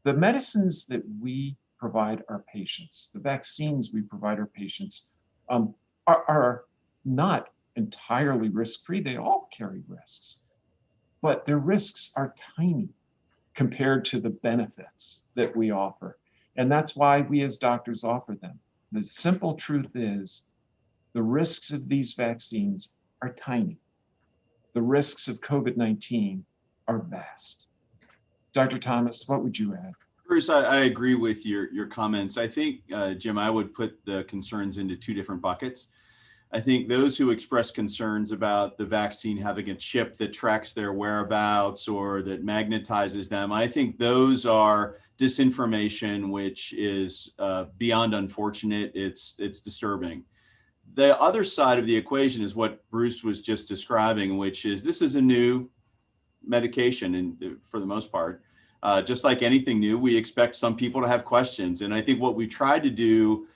The medicines that we provide our patients, the vaccines we provide our patients, are not entirely risk-free. They all carry risks, but their risks are tiny compared to the benefits that we offer. And that's why we as doctors offer them. The simple truth is the risks of these vaccines are tiny. the risks of COVID-19 are vast. Dr. Thomas, what would you add? Bruce, I agree with your comments. I think, Jim, I would put the concerns into two different buckets. I think those who express concerns about the vaccine having a chip that tracks their whereabouts or that magnetizes them, I think those are disinformation, which is beyond unfortunate. It's disturbing. The other side of the equation is what Bruce was just describing, which is this is a new medication, and for the most part, just like anything new, we expect some people to have questions. And I think what we tried to do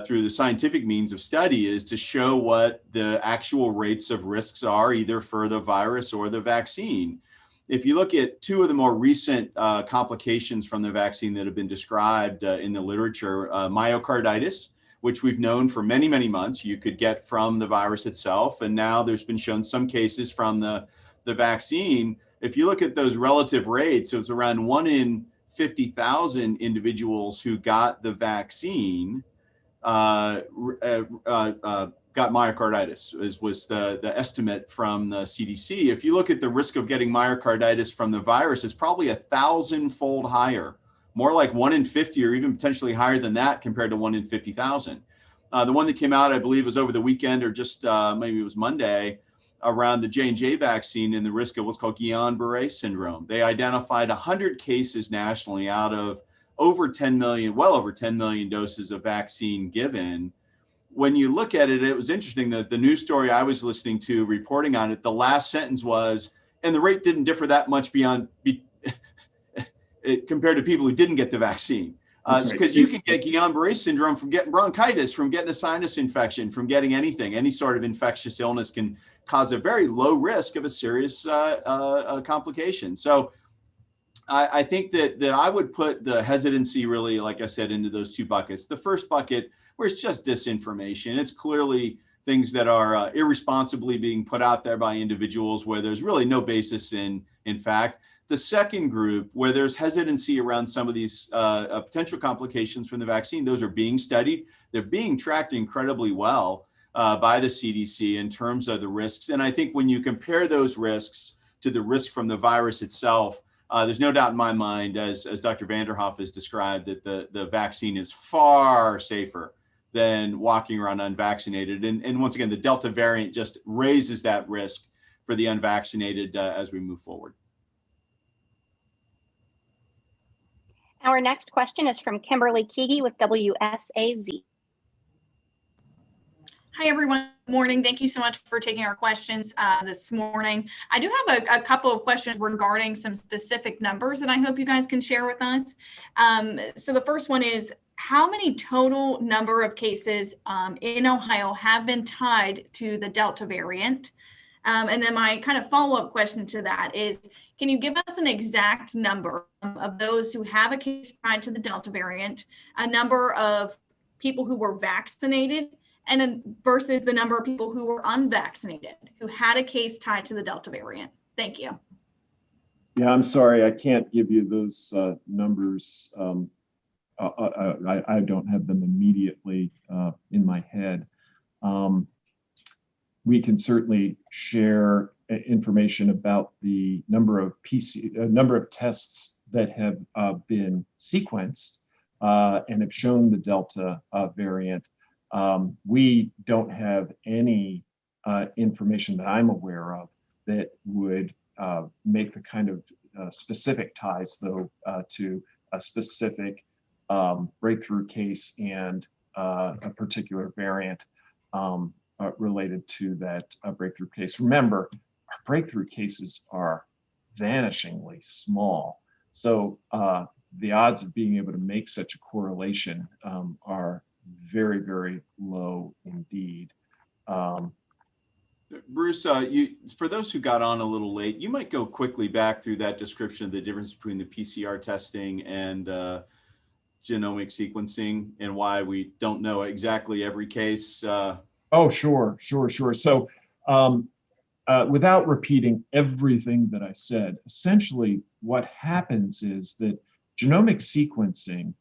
through the scientific means of study is to show what the actual rates of risks are, either for the virus or the vaccine. If you look at two of the more recent complications from the vaccine that have been described in the literature, myocarditis, which we've known for many, many months you could get from the virus itself. And now there's been shown some cases from the vaccine. If you look at those relative rates, it was around 1 in 50,000 individuals who got the vaccine got myocarditis, was the estimate from the CDC. If you look at the risk of getting myocarditis from the virus, it's probably 1,000-fold higher, more like 1 in 50 or even potentially higher than that compared to 1 in 50,000. The one that came out, I believe, was over the weekend or just maybe it was Monday, around the J&J vaccine and the risk of what's called Guillain-Barré syndrome. They identified 100 cases nationally out of over 10 million, well over 10 million doses of vaccine given. When you look at it, it was interesting that the news story I was listening to reporting on it, the last sentence was, and the rate didn't differ that much beyond compared to people who didn't get the vaccine. Because you can get Guillain-Barré syndrome from getting bronchitis, from getting a sinus infection, from getting anything. Any sort of infectious illness can cause a very low risk of a serious complication. So I think that I would put the hesitancy really, like I said, into those two buckets. The first bucket, where it's just disinformation. It's clearly things that are irresponsibly being put out there by individuals where there's really no basis in fact. The second group, where there's hesitancy around some of these potential complications from the vaccine, those are being studied. They're being tracked incredibly well by the CDC in terms of the risks. And I think when you compare those risks to the risk from the virus itself, there's no doubt in my mind, as Dr. Vanderhoff has described, that the vaccine is far safer than walking around unvaccinated. And once again, the Delta variant just raises that risk for the unvaccinated as we move forward. Our next question is from Kimberly Keegi with WSAZ. Hi, everyone. Good morning. Thank you so much for taking our questions this morning. I do have a couple of questions regarding some specific numbers that I hope you guys can share with us. So the first one is, how many total number of cases in Ohio have been tied to the Delta variant? And then my kind of follow-up question to that is, can you give us an exact number of those who have a case tied to the Delta variant, a number of people who were vaccinated, and versus the number of people who were unvaccinated, who had a case tied to the Delta variant? Thank you. Yeah, I'm sorry, I can't give you those numbers. I don't have them immediately in my head. We can certainly share information about the number of tests that have been sequenced and have shown the Delta variant. We don't have any information that I'm aware of that would make the kind of specific ties, though, to a specific breakthrough case and a particular variant related to that breakthrough case. Remember, our breakthrough cases are vanishingly small. So the odds of being able to make such a correlation are very, very low indeed. Bruce, for those who got on a little late, you might go quickly back through that description of the difference between the PCR testing and genomic sequencing and why we don't know exactly every case. Oh, sure. So without repeating everything that I said, essentially what happens is that genomic sequencing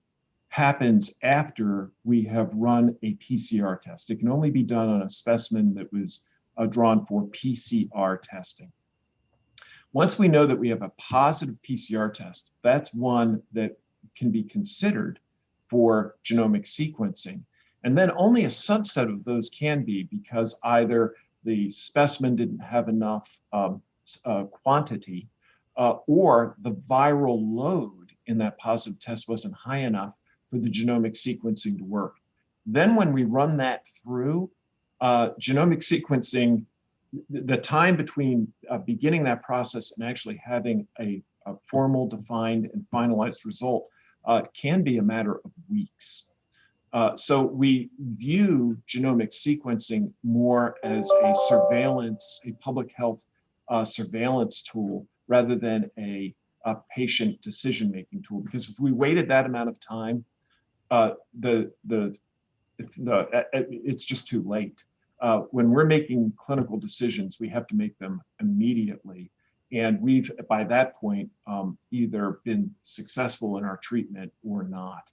happens after we have run a PCR test. It can only be done on a specimen that was drawn for PCR testing. Once we know that we have a positive PCR test, that's one that can be considered for genomic sequencing. And then only a subset of those can be, because either the specimen didn't have enough quantity or the viral load in that positive test wasn't high enough for the genomic sequencing to work. Then when we run that through, genomic sequencing, the time between beginning that process and actually having a formal, defined, and finalized result can be a matter of weeks. So we view genomic sequencing more as a surveillance, a public health surveillance tool rather than a patient decision-making tool. Because if we waited that amount of time, it's just too late. When we're making clinical decisions, we have to make them immediately. And we've, by that point, either been successful in our treatment or not.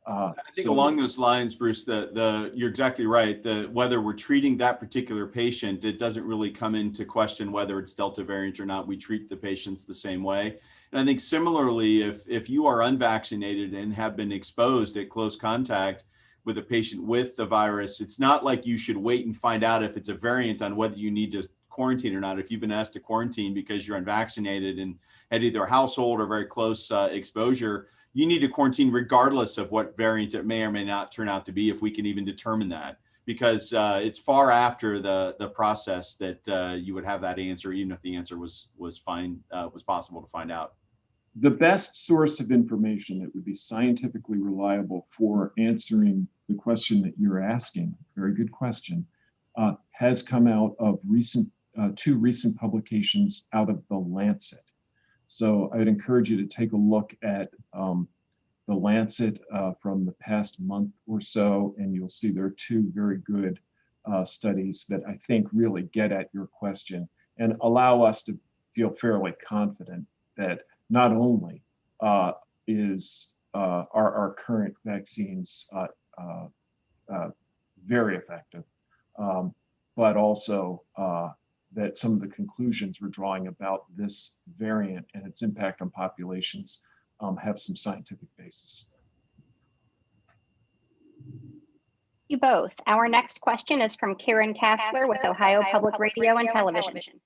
I think along those lines, Bruce, you're exactly right. Whether we're treating that particular patient, it doesn't really come into question whether it's Delta variant or not. We treat the patients the same way. And I think similarly, if you are unvaccinated and have been exposed at close contact with a patient with the virus, it's not like you should wait and find out if it's a variant on whether you need to quarantine or not. If you've been asked to quarantine because you're unvaccinated and had either a household or very close exposure, you need to quarantine regardless of what variant it may or may not turn out to be, if we can even determine that, because it's far after the process that you would have that answer, even if the answer was possible to find out. The best source of information that would be scientifically reliable for answering the question that you're asking, very good question, has come out of two recent publications out of the Lancet. So I'd encourage you to take a look at the Lancet from the past month or so, and you'll see there are two very good studies that I think really get at your question and allow us to feel fairly confident that not only is our current vaccines very effective, but also that some of the conclusions we're drawing about this variant and its impact on populations have some scientific basis. You both. Our next question is from Karen Kassler with Ohio Public Radio and Television.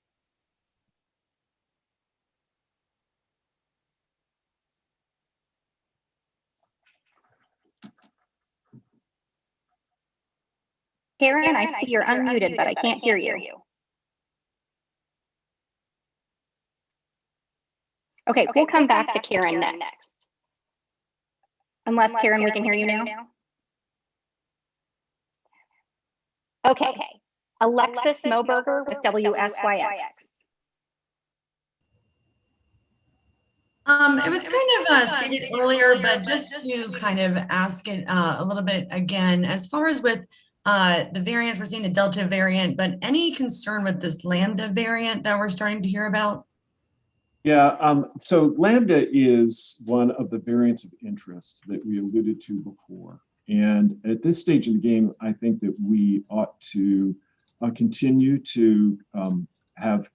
Karen, I see you're unmuted, but I can't hear you. Okay, we'll come back to Karen next. Unless, Karen, we can hear you now. Okay. Alexis Moberger with WSYX. It was kind of stated earlier, but just to kind of ask it a little bit again, as far as with the variants, we're seeing the Delta variant, but any concern with this Lambda variant that we're starting to hear about? Yeah, so Lambda is one of the variants of interest that we alluded to before. And at this stage of the game, I think that we ought to continue to have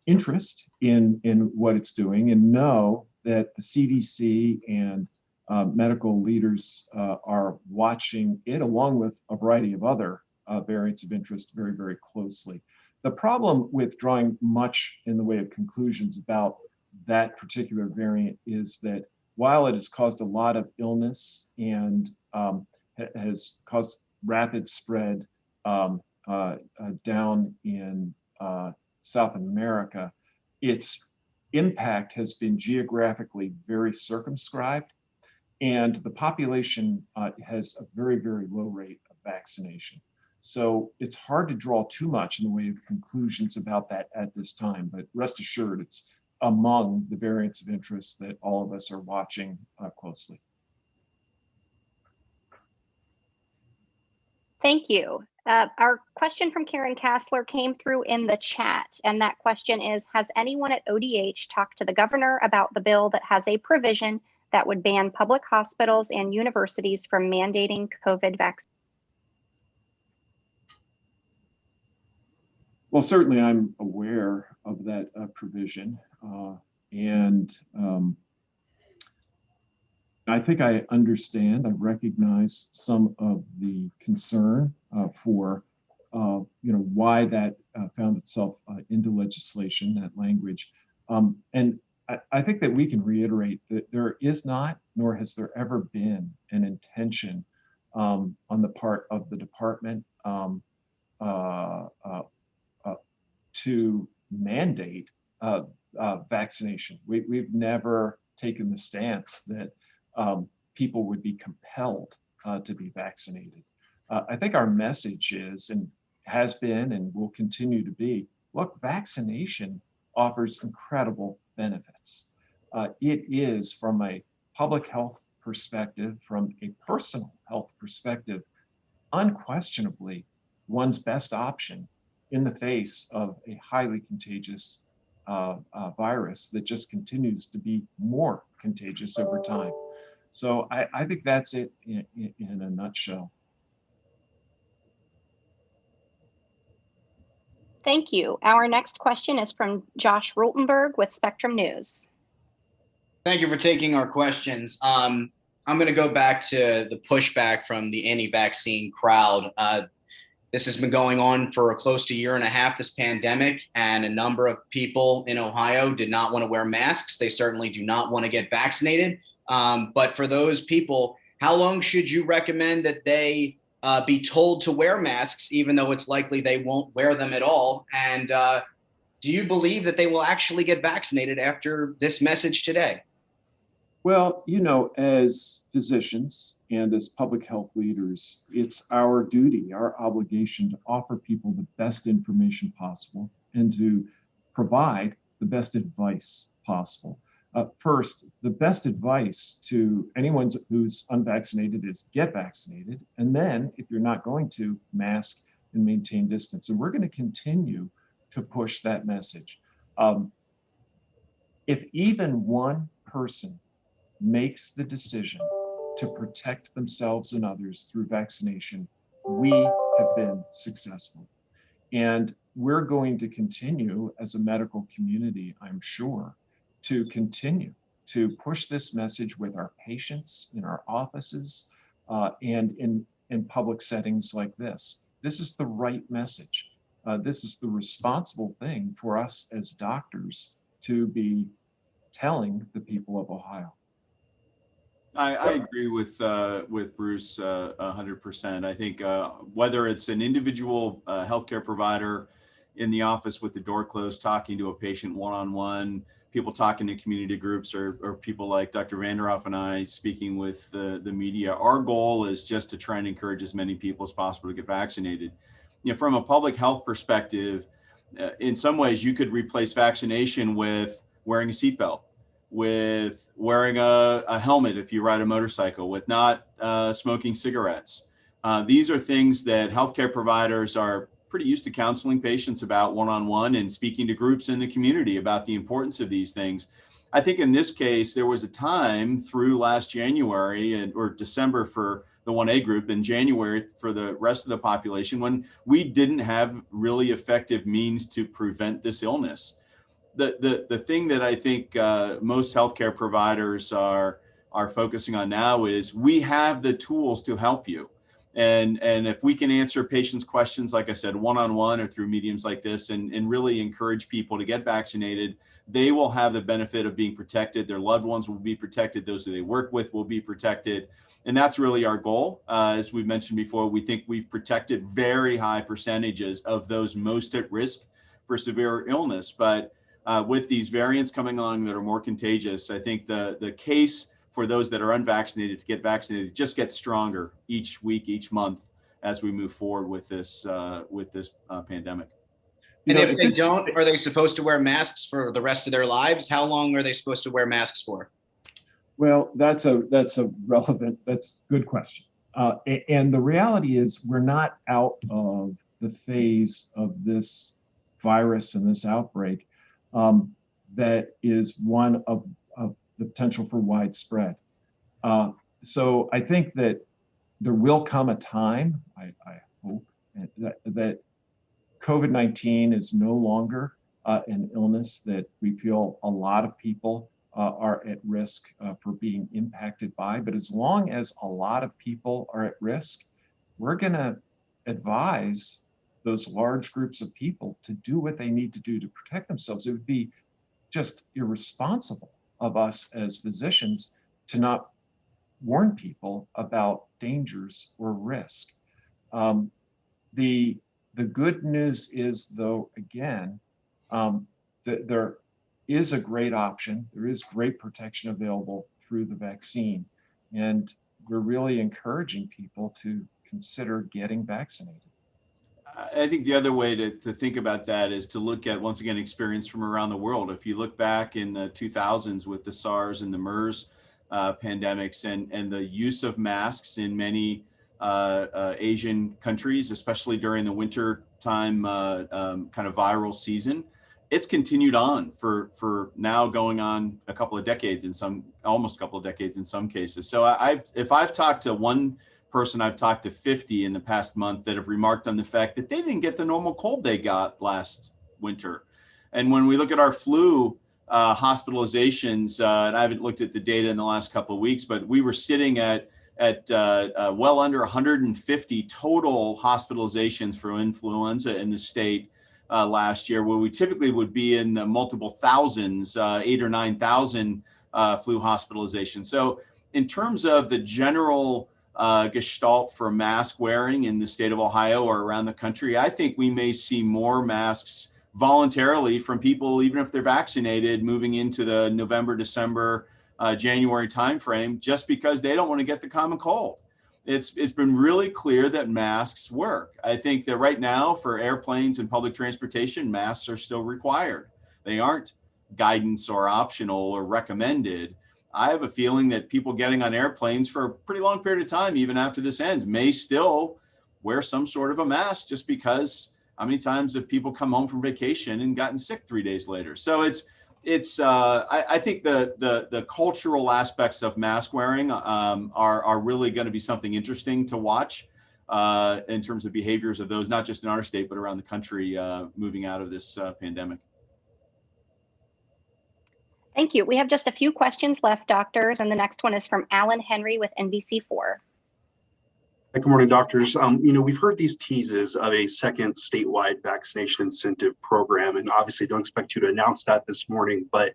interest in what it's doing and know that the CDC and medical leaders are watching it along with a variety of other variants of interest very, very closely. The problem with drawing much in the way of conclusions about that particular variant is that while it has caused a lot of illness and has caused rapid spread down in South America, its impact has been geographically very circumscribed, and the population has a very, very low rate of vaccination. So it's hard to draw too much in the way of conclusions about that at this time, but rest assured it's among the variants of interest that all of us are watching closely. Thank you. Our question from Karen Kassler came through in the chat, and that question is, has anyone at ODH talked to the governor about the bill that has a provision that would ban public hospitals and universities from mandating COVID vaccines? Well, certainly I'm aware of that provision, and I think I understand, I recognize some of the concern for why that found itself into legislation, that language. And I think that we can reiterate that there is not, nor has there ever been, an intention on the part of the department to mandate vaccination. We've never taken the stance that people would be compelled to be vaccinated. I think our message is, and has been, and will continue to be, look, vaccination offers incredible benefits. It is, from a public health perspective, from a personal health perspective, unquestionably one's best option in the face of a highly contagious virus that just continues to be more contagious over time. So I think that's it in a nutshell. Thank you. Our next question is from Josh Rotenberg with Spectrum News. Thank you for taking our questions. I'm going to go back to the pushback from the anti-vaccine crowd. This has been going on for close to a year and a half, this pandemic, and a number of people in Ohio did not want to wear masks. They certainly do not want to get vaccinated. But for those people, how long should you recommend that they be told to wear masks, even though it's likely they won't wear them at all? And do you believe that they will actually get vaccinated after this message today? Well, as physicians and as public health leaders, it's our duty, our obligation to offer people the best information possible and to provide the best advice possible. First, the best advice to anyone who's unvaccinated is get vaccinated. And then, if you're not going to, mask and maintain distance. And we're going to continue to push that message. If even one person makes the decision to protect themselves and others through vaccination, we have been successful. And we're going to continue as a medical community, I'm sure, to continue to push this message with our patients in our offices and in public settings like this. This is the right message. This is the responsible thing for us as doctors to be telling the people of Ohio. I agree with Bruce 100%. I think whether it's an individual healthcare provider in the office with the door closed, talking to a patient one-on-one, people talking to community groups, or people like Dr. Vanderhoff and I speaking with the media, our goal is just to try and encourage as many people as possible to get vaccinated. From a public health perspective, in some ways you could replace vaccination with wearing a seatbelt, with wearing a helmet if you ride a motorcycle, with not smoking cigarettes. These are things that healthcare providers are pretty used to counseling patients about one-on-one and speaking to groups in the community about the importance of these things. I think in this case, there was a time through last January or December for the 1A group and January for the rest of the population when we didn't have really effective means to prevent this illness. The thing that I think most healthcare providers are focusing on now is we have the tools to help you. And if we can answer patients' questions, like I said, one-on-one or through mediums like this and really encourage people to get vaccinated, they will have the benefit of being protected. Their loved ones will be protected. Those who they work with will be protected. And that's really our goal. As we mentioned before, we think we've protected very high percentages of those most at risk for severe illness. But with these variants coming along that are more contagious, I think the case for those that are unvaccinated to get vaccinated just gets stronger each week, each month as we move forward with this pandemic. And if they don't, are they supposed to wear masks for the rest of their lives? How long are they supposed to wear masks for? Well, that's a good question. And the reality is we're not out of the phase of this virus and this outbreak that is one of the potential for widespread. So I think that there will come a time, I hope, that COVID-19 is no longer an illness that we feel a lot of people are at risk for being impacted by. But as long as a lot of people are at risk, we're going to advise those large groups of people to do what they need to do to protect themselves. It would be just irresponsible of us as physicians to not warn people about dangers or risk. The good news is, though, again, that there is a great option. There is great protection available through the vaccine. And we're really encouraging people to consider getting vaccinated. I think the other way to think about that is to look at, once again, experience from around the world. If you look back in the 2000s with the SARS and the MERS pandemics and the use of masks in many Asian countries, especially during the winter time kind of viral season, it's continued on for now going on a couple of decades in some, almost a couple of decades in some cases. So if I've talked to one person, I've talked to 50 in the past month that have remarked on the fact that they didn't get the normal cold they got last winter. And when we look at our flu hospitalizations, and I haven't looked at the data in the last couple of weeks, but we were sitting at well under 150 total hospitalizations for influenza in the state last year, where we typically would be in the multiple thousands, 8,000 or 9,000 flu hospitalizations. So in terms of the general gestalt for mask wearing in the state of Ohio or around the country, I think we may see more masks voluntarily from people, even if they're vaccinated, moving into the November, December, January timeframe, just because they don't want to get the common cold. It's been really clear that masks work. I think that right now for airplanes and public transportation, masks are still required. They aren't guidance or optional or recommended. I have a feeling that people getting on airplanes for a pretty long period of time, even after this ends, may still wear some sort of a mask, just because how many times have people come home from vacation and gotten sick 3 days later? So I think the cultural aspects of mask wearing are really going to be something interesting to watch in terms of behaviors of those, not just in our state, but around the country moving out of this pandemic. Thank you. We have just a few questions left, doctors, and the next one is from Alan Henry with NBC4. Good morning, doctors. We've heard these teases of a second statewide vaccination incentive program, and obviously don't expect you to announce that this morning, but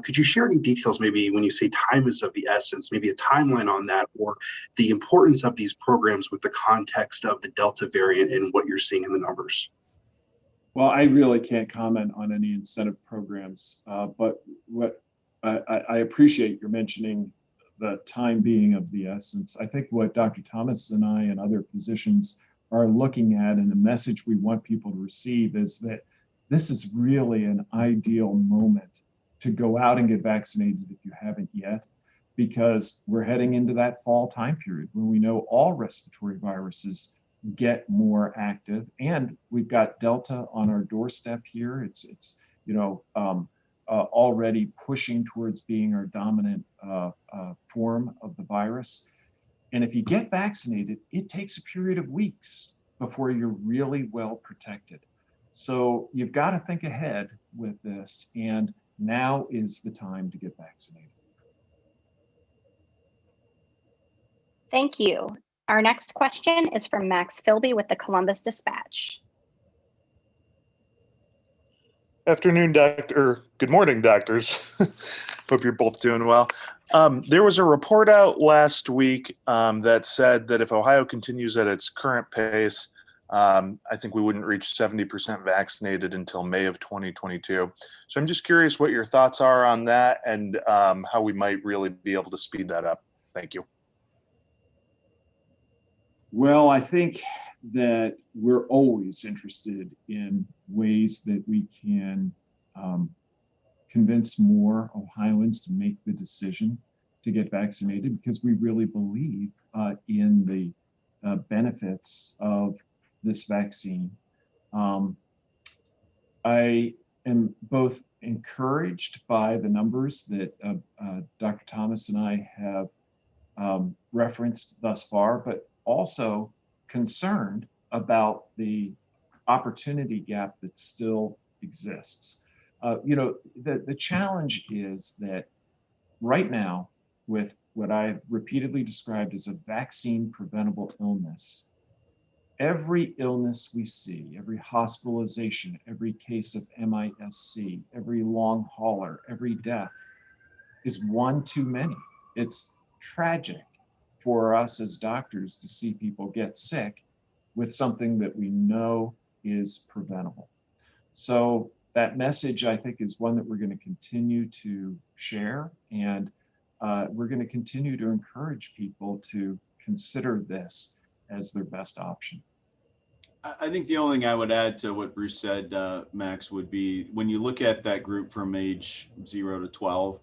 could you share any details, maybe when you say time is of the essence, maybe a timeline on that, or the importance of these programs with the context of the Delta variant and what you're seeing in the numbers? Well, I really can't comment on any incentive programs, but what I appreciate your mentioning the time being of the essence. I think what Dr. Thomas and I and other physicians are looking at, and the message we want people to receive, is that this is really an ideal moment to go out and get vaccinated if you haven't yet, because we're heading into that fall time period when we know all respiratory viruses get more active, and we've got Delta on our doorstep here. It's already pushing towards being our dominant form of the virus. And if you get vaccinated, it takes a period of weeks before you're really well protected. So you've got to think ahead with this, and now is the time to get vaccinated. Thank you. Our next question is from Max Philby with the Columbus Dispatch. Afternoon, doctor. Good morning, doctors. Hope you're both doing well. There was a report out last week that said that if Ohio continues at its current pace, I think we wouldn't reach 70% vaccinated until May of 2022. So I'm just curious what your thoughts are on that and how we might really be able to speed that up. Thank you. Well, I think that we're always interested in ways that we can convince more Ohioans to make the decision to get vaccinated, because we really believe in the benefits of this vaccine. I am both encouraged by the numbers that Dr. Thomas and I have referenced thus far, but also concerned about the opportunity gap that still exists. The challenge is that right now, with what I've repeatedly described as a vaccine preventable illness, every illness we see, every hospitalization, every case of MIS-C, every long hauler, every death is one too many. It's tragic for us as doctors to see people get sick with something that we know is preventable. So that message, I think, is one that we're going to continue to share, and we're going to continue to encourage people to consider this as their best option. I think the only thing I would add to what Bruce said, Max, would be when you look at that group from age 0 to 12,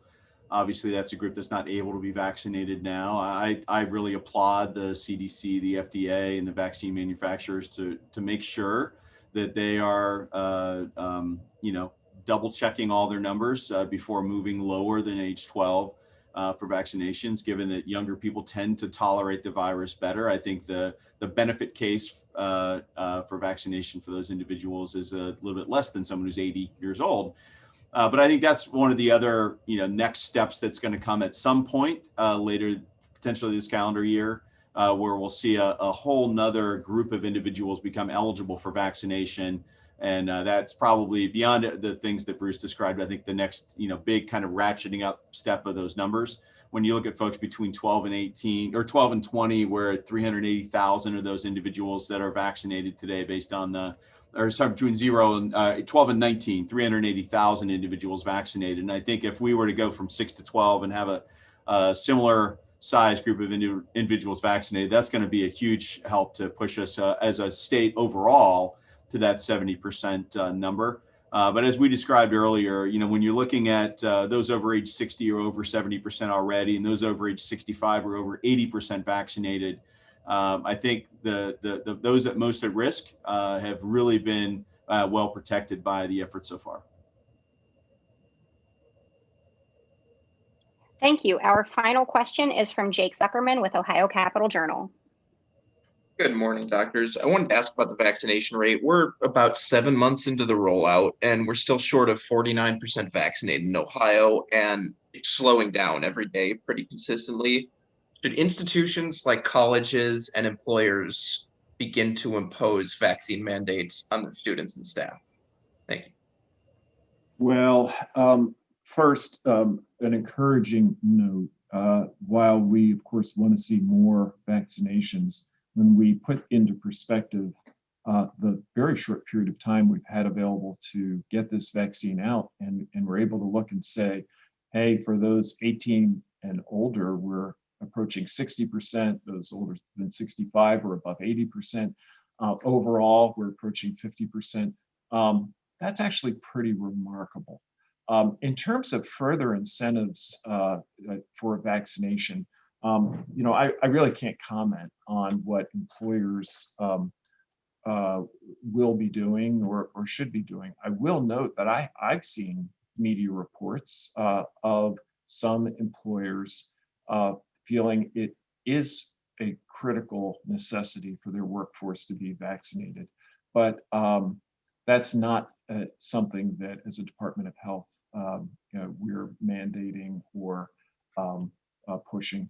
obviously that's a group that's not able to be vaccinated now. I really applaud the CDC, the FDA, and the vaccine manufacturers to make sure that they are, double checking all their numbers before moving lower than age 12 for vaccinations, given that younger people tend to tolerate the virus better. I think the benefit case for vaccination for those individuals is a little bit less than someone who's 80 years old. But I think that's one of the other, next steps that's going to come at some point later, potentially this calendar year, where we'll see a whole nother group of individuals become eligible for vaccination. And that's probably beyond the things that Bruce described. I think the next, big kind of ratcheting up step of those numbers. When you look at folks between 12 and 18 or 12 and 20, we're at 380,000 of those individuals that are vaccinated today based on between 12 and 19, 380,000 individuals vaccinated. And I think if we were to go from 6 to 12 and have a similar size group of individuals vaccinated, that's going to be a huge help to push us as a state overall to that 70% number. But as we described earlier, when you're looking at those over age 60 or over 70% already, and those over age 65 or over 80% vaccinated, I think those at most at risk have really been well protected by the effort so far. Thank you. Our final question is from Jake Zuckerman with Ohio Capital Journal. Good morning, doctors. I wanted to ask about the vaccination rate. We're about 7 months into the rollout, and we're still short of 49% vaccinated in Ohio, and it's slowing down every day pretty consistently. Should institutions like colleges and employers begin to impose vaccine mandates on their students and staff? Thank you. Well, first, an encouraging note. While we, of course, want to see more vaccinations, when we put into perspective the very short period of time we've had available to get this vaccine out, and we're able to look and say, hey, for those 18 and older, we're approaching 60%, those older than 65 are above 80%. Overall, we're approaching 50%. That's actually pretty remarkable. In terms of further incentives for vaccination, I really can't comment on what employers will be doing or should be doing. I will note that I've seen media reports of some employers feeling it is a critical necessity for their workforce to be vaccinated. But that's not something that as a Department of Health we're mandating or pushing.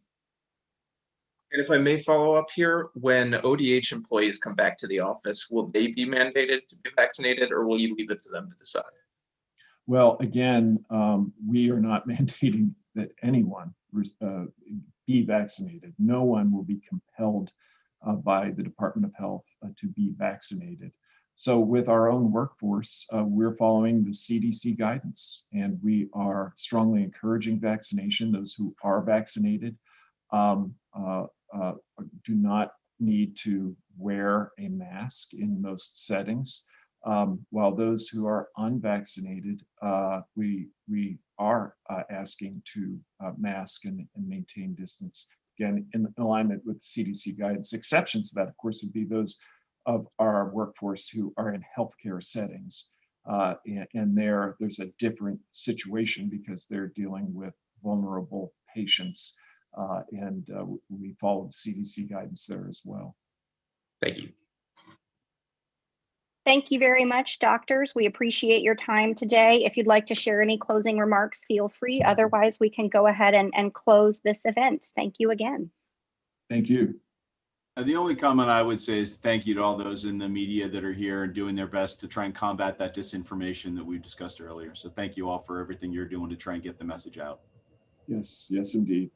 And if I may follow up here, when ODH employees come back to the office, will they be mandated to be vaccinated, or will you leave it to them to decide? Well, again, we are not mandating that anyone be vaccinated. No one will be compelled by the Department of Health to be vaccinated. So with our own workforce, we're following the CDC guidance, and we are strongly encouraging vaccination. Those who are vaccinated do not need to wear a mask in most settings, while those who are unvaccinated, we are asking to mask and maintain distance, again, in alignment with CDC guidance. Exceptions to that, of course, would be those of our workforce who are in healthcare settings. And there's a different situation because they're dealing with vulnerable patients. And we follow the CDC guidance there as well. Thank you. Thank you very much, doctors. We appreciate your time today. If you'd like to share any closing remarks, feel free. Otherwise, we can go ahead and close this event. Thank you again. Thank you. The only comment I would say is thank you to all those in the media that are here and doing their best to try and combat that disinformation that we discussed earlier. So thank you all for everything you're doing to try and get the message out. Yes, yes, indeed.